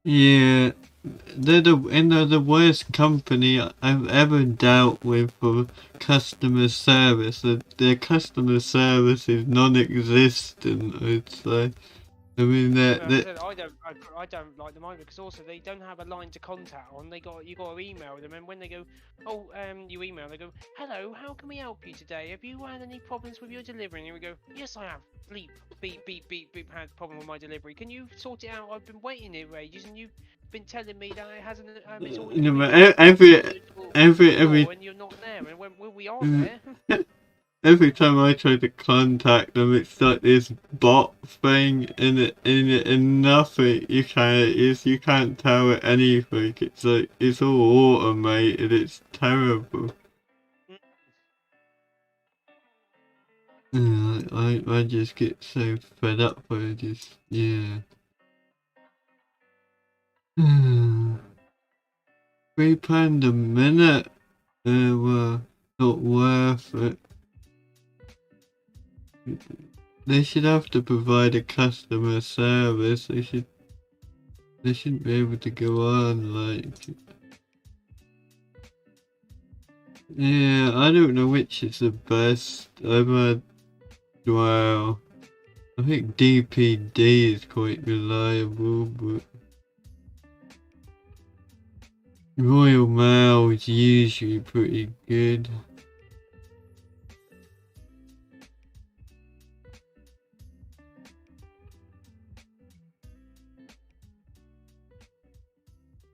Yeah, they're the worst company I've ever dealt with for customer service. Their customer service is non-existent. It's like, I mean, Well, as I said, I don't like them either because also they don't have a line to contact on. You got to email them, and when they go, oh, you email, they go, hello, how can we help you today? Have you had any problems with your delivery? And we go, yes, I have. Bleep, beep, beep, beep, beep. Had a problem with my delivery. Can you sort it out? I've been waiting here for ages, and you've been telling me that it hasn't. It's already you know, been every and you're not there. And when we are there. every time I try to contact them, it's like this bot thing, and nothing. You can't tell it anything. It's like it's all automated. It's terrible. I just get so fed up with just yeah. £3 a minute. Well, not worth it. They should have to provide a customer service. They shouldn't be able to go on like. Yeah, I don't know which is the best. I've had. Wow. I think DPD is quite reliable, but Royal Mail is usually pretty good.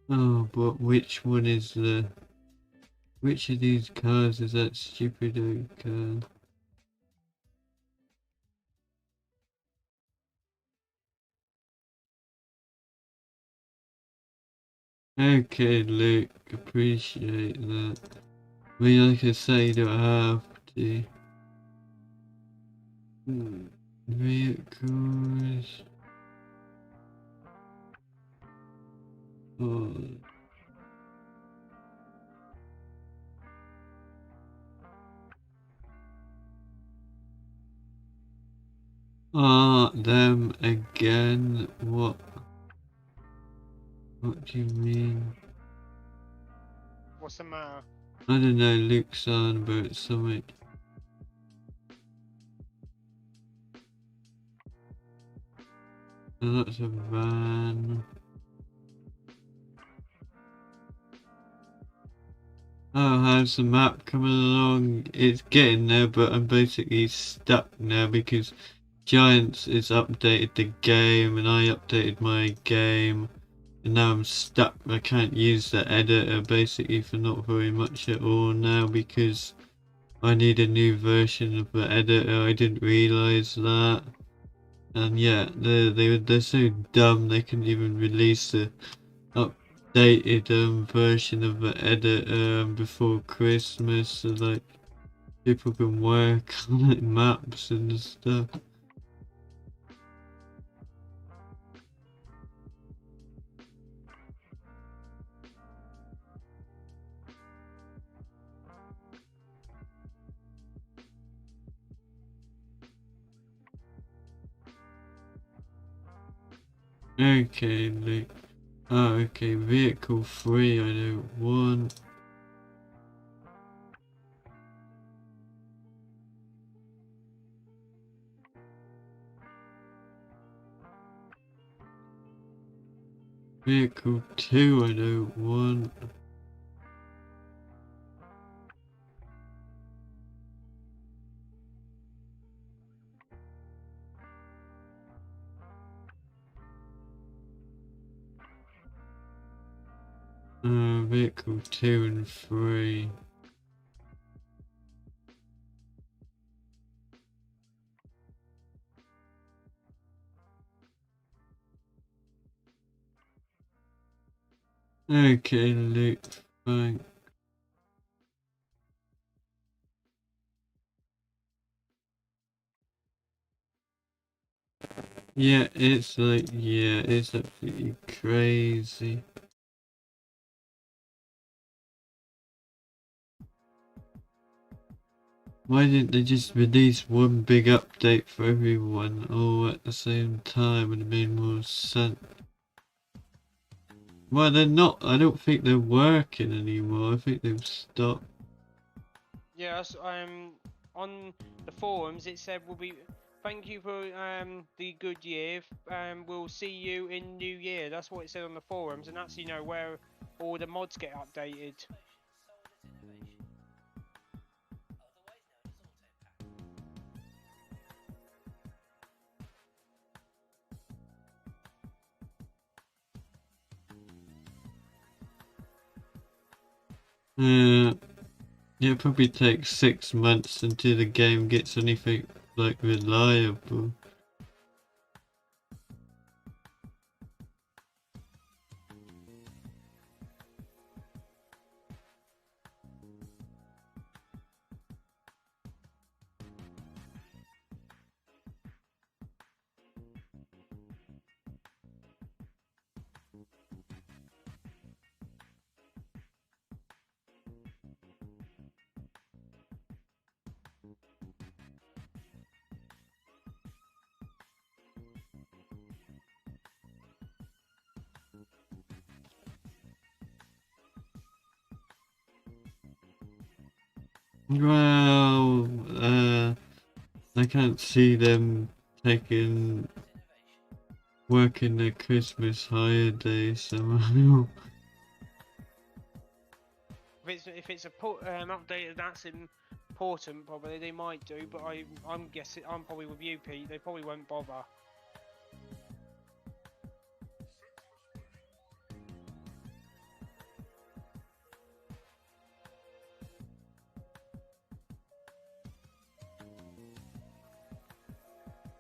Oh, but which one is the... Which of these cars is that stupid car? Okay, Luke, appreciate that. I mean, like I say, you don't have to. Vehicles. Oh. Ah, them again? What? What do you mean? What's the matter? I don't know, Luke's on about something. Oh, that's a van. Oh, how's the map coming along? It's getting there, but I'm basically stuck now because Giants has updated the game and I updated my game. And now I'm stuck. I can't use the editor basically for not very much at all now because I need a new version of the editor. I didn't realise that. And yeah, they're so dumb they couldn't even release the updated version of the editor before Christmas, so like people can work on like maps and stuff. Okay, like, oh, okay, vehicle 3, I don't want. Vehicle 2, I don't want. Vehicle 2 and 3. Okay, Luke, fine. Yeah, it's like, yeah, it's absolutely crazy. Why didn't they just release one big update for everyone all at the same time? It would have made more sense. Well, they're not. I don't think they're working anymore. I think they've stopped. Yes, on the forums it said we'll be. Thank you for the good year. We'll see you in New Year. That's what it said on the forums, and that's where all the mods get updated. It probably takes 6 months until the game gets anything like reliable. Well, I can't see them working their Christmas holiday somehow. If it's a update that's important, probably they might do. But I'm guessing I'm probably with you, Pete. They probably won't bother.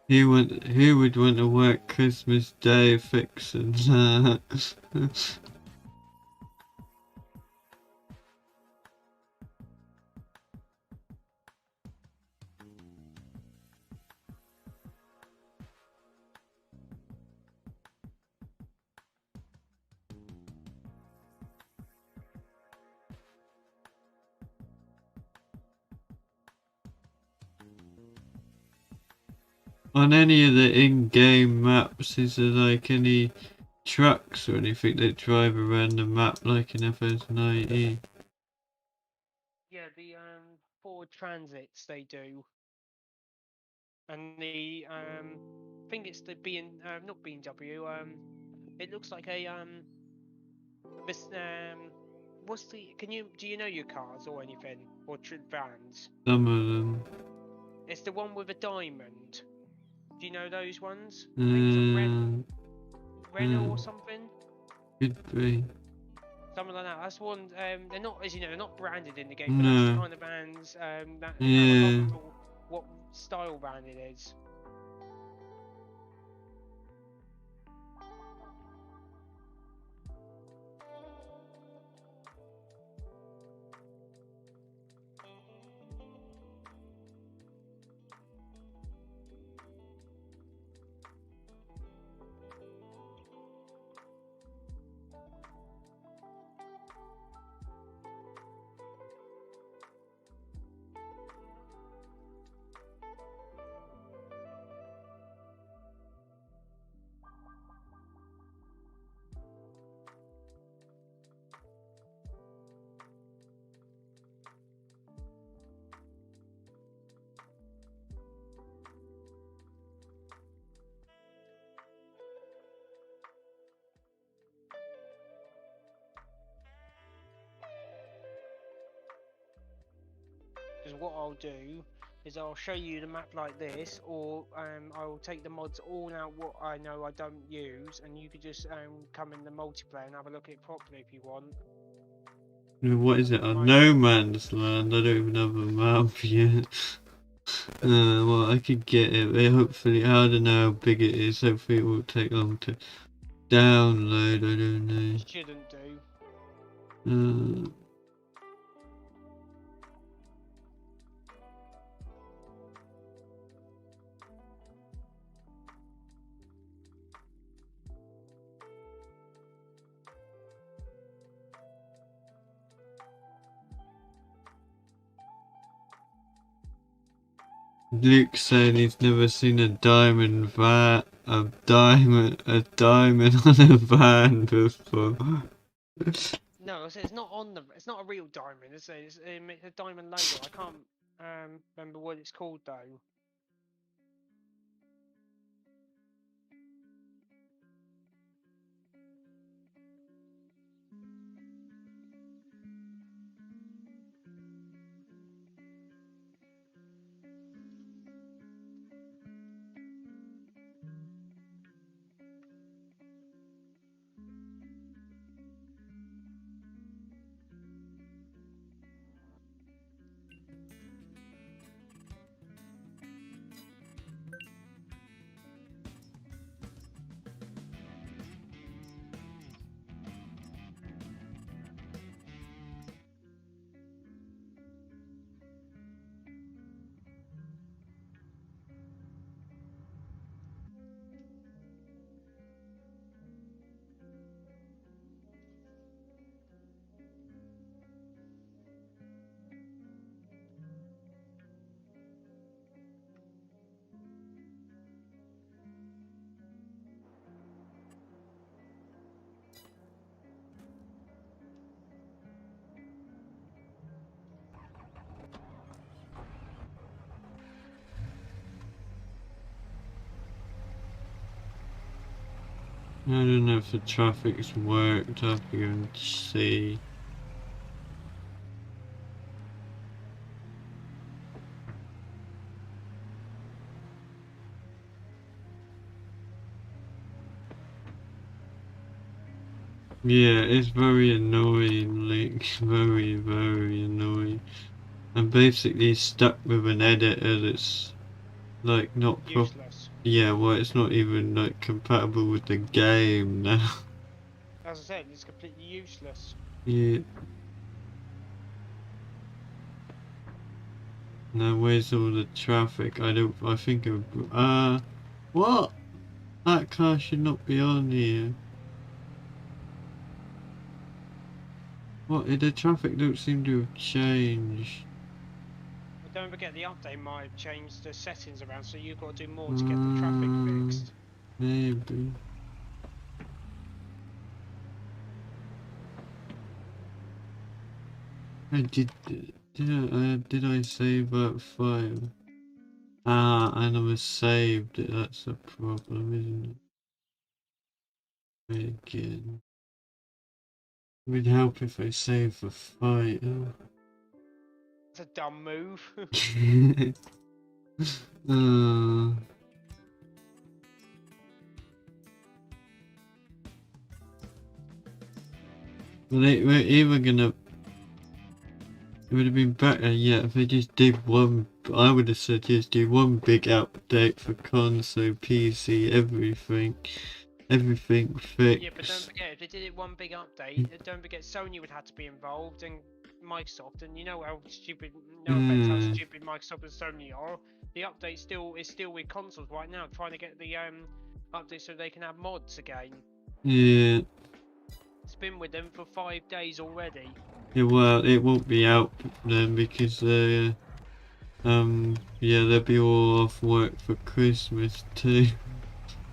Who would want to work Christmas Day fixing that? On any of the in-game maps, is there like any trucks or anything that drive around the map like in FS90? Yeah, the Ford Transits they do, and the I think it's the not BMW. It looks like a this what's the? Do you know your cars or anything or vans? Some of them. It's the one with a diamond. Do you know those ones? I think it's a Renault or something. Could be. Something like that. That's one. They're not, as you know, they're not branded in the game, but that's the kind of vans that have a lot of what style van it is. Because what I'll do is I'll show you the map like this, or I'll take the mods all out what I know I don't use, and you could just come in the multiplayer and have a look at it properly if you want. What is it? No Man's Land? I don't even have a map yet. Well, I could get it, but hopefully, I don't know how big it is. Hopefully, it won't take long to download. I don't know. It shouldn't do. Luke saying he's never seen a diamond vat. a diamond on a van before. No, I said it's not on the. It's not a real diamond. It's a diamond logo. I can't remember what it's called though. I don't know if the traffic's worked. I'll have to go and see. Yeah, it's very annoying, like, very, very annoying. I'm basically stuck with an editor that's, like, not Useless. yeah, well, it's not even, like, compatible with the game now. As I said, it's completely useless. Yeah. Now, where's all the traffic? I think what? That car should not be on here. What? The traffic don't seem to have changed. But don't forget the update might have changed the settings around, so you've got to do more to get the traffic fixed. Maybe. Did I save that file? Ah, I never saved it. That's a problem, isn't it? Again. It would help if I save the file. It's a dumb move. uh, we're either gonna. It would have been better, yeah, if they just did one. I would have suggested one big update for console, PC, everything fixed. Yeah, but don't forget, if they did it one big update, don't forget Sony would have to be involved and Microsoft, and you know how stupid, no offense, how stupid Microsoft and Sony are. The update is still with consoles right now, trying to get the update so they can have mods again. Yeah. It's been with them for 5 days already. Yeah, well, it won't be out then because yeah, they'll be all off work for Christmas too.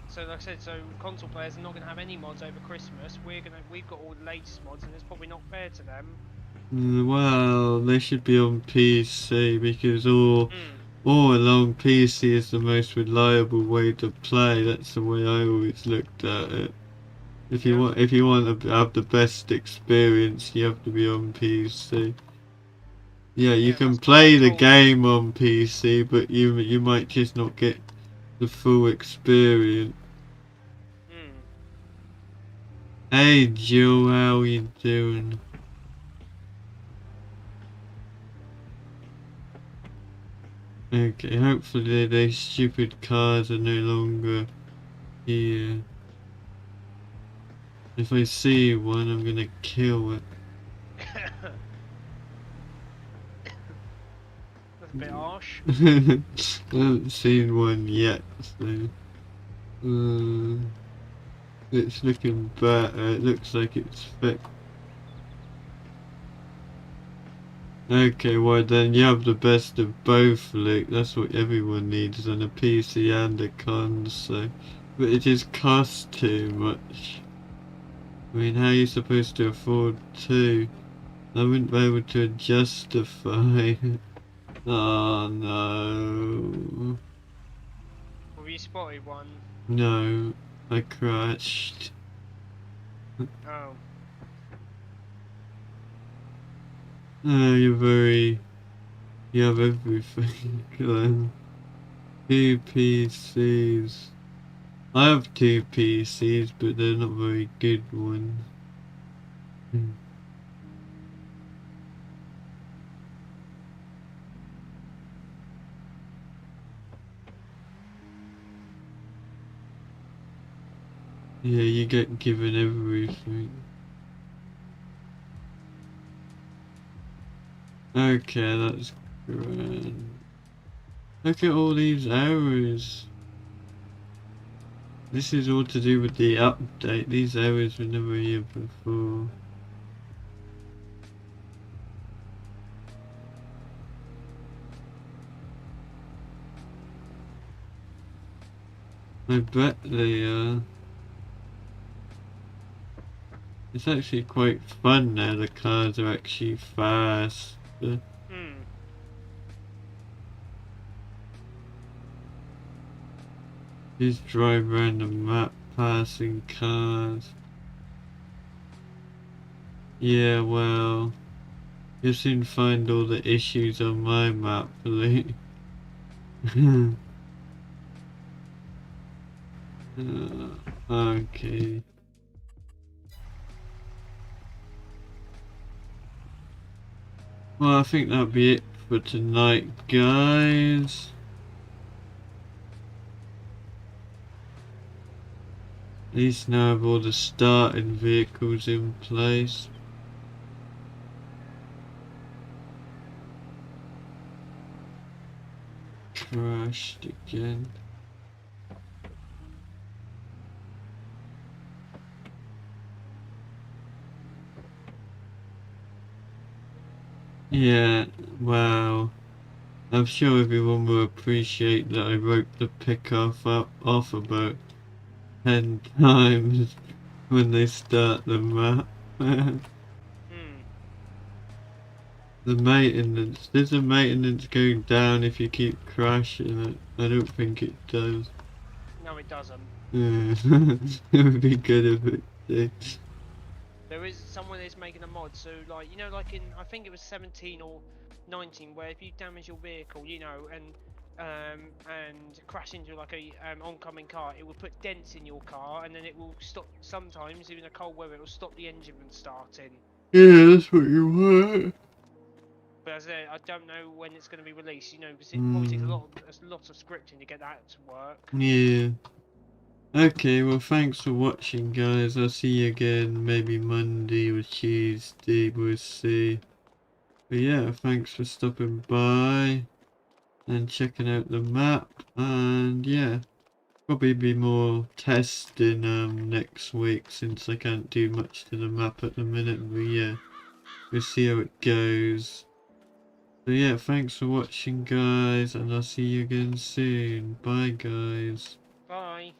So like I said, so console players are not going to have any mods over Christmas. We've got all the latest mods, and it's probably not fair to them. Well, they should be on PC because all along PC is the most reliable way to play. That's the way I always looked at it. If you want to have the best experience, you have to be on PC. Yeah, you can play the game on PC, but you might just not get the full experience. Hey Joe, how you doing? Okay, hopefully these stupid cars are no longer here. If I see one, I'm gonna kill it. That's a bit harsh. I haven't seen one yet, so... it's looking better. It looks like it's fixed. Okay, well then you have the best of both, Luke. That's what everyone needs on a PC and a console. but it just costs too much. I mean, how are you supposed to afford two? I wouldn't be able to justify. Oh no. Have you spotted one? No, I crashed. Oh. Oh, you have everything, Glenn. Two PCs. I have two PCs, but they're not very good ones. Yeah, you get given everything. Okay, that's grand. Look at all these errors. This is all to do with the update. These errors were never here before. I bet they are. It's actually quite fun now, the cars are actually fast. Hmm. Just drive around the map passing cars. Yeah, well, you'll soon find all the issues on my map, Lee. Okay. Well, I think that'll be it for tonight, guys. At least now I have all the starting vehicles in place. Crashed again. Yeah, wow. I'm sure everyone will appreciate that I wrote the pickoff up off about 10 times when they start the map. Hmm. The maintenance. There's a maintenance going down if you keep crashing it. I don't think it does. No, it doesn't. Yeah. It would be good if it did. There is someone that's making a mod, so like, you know, like in, I think it was 17 or 19, where if you damage your vehicle, you know, and crash into like a oncoming car, it will put dents in your car, and then it will stop. Sometimes, even in cold weather, it will stop the engine from starting. Yeah, that's what you want. But as I said, I don't know when it's going to be released. You know, because it probably takes Mm, a lot of scripting to get that to work. yeah. Okay, well thanks for watching, guys. I'll see you again maybe Monday or Tuesday, we'll see. But yeah, thanks for stopping by and checking out the map, and yeah, probably be more testing next week since I can't do much to the map at the minute, but yeah, we'll see how it goes. So yeah, thanks for watching, guys, and I'll see you again soon. Bye, guys. Bye.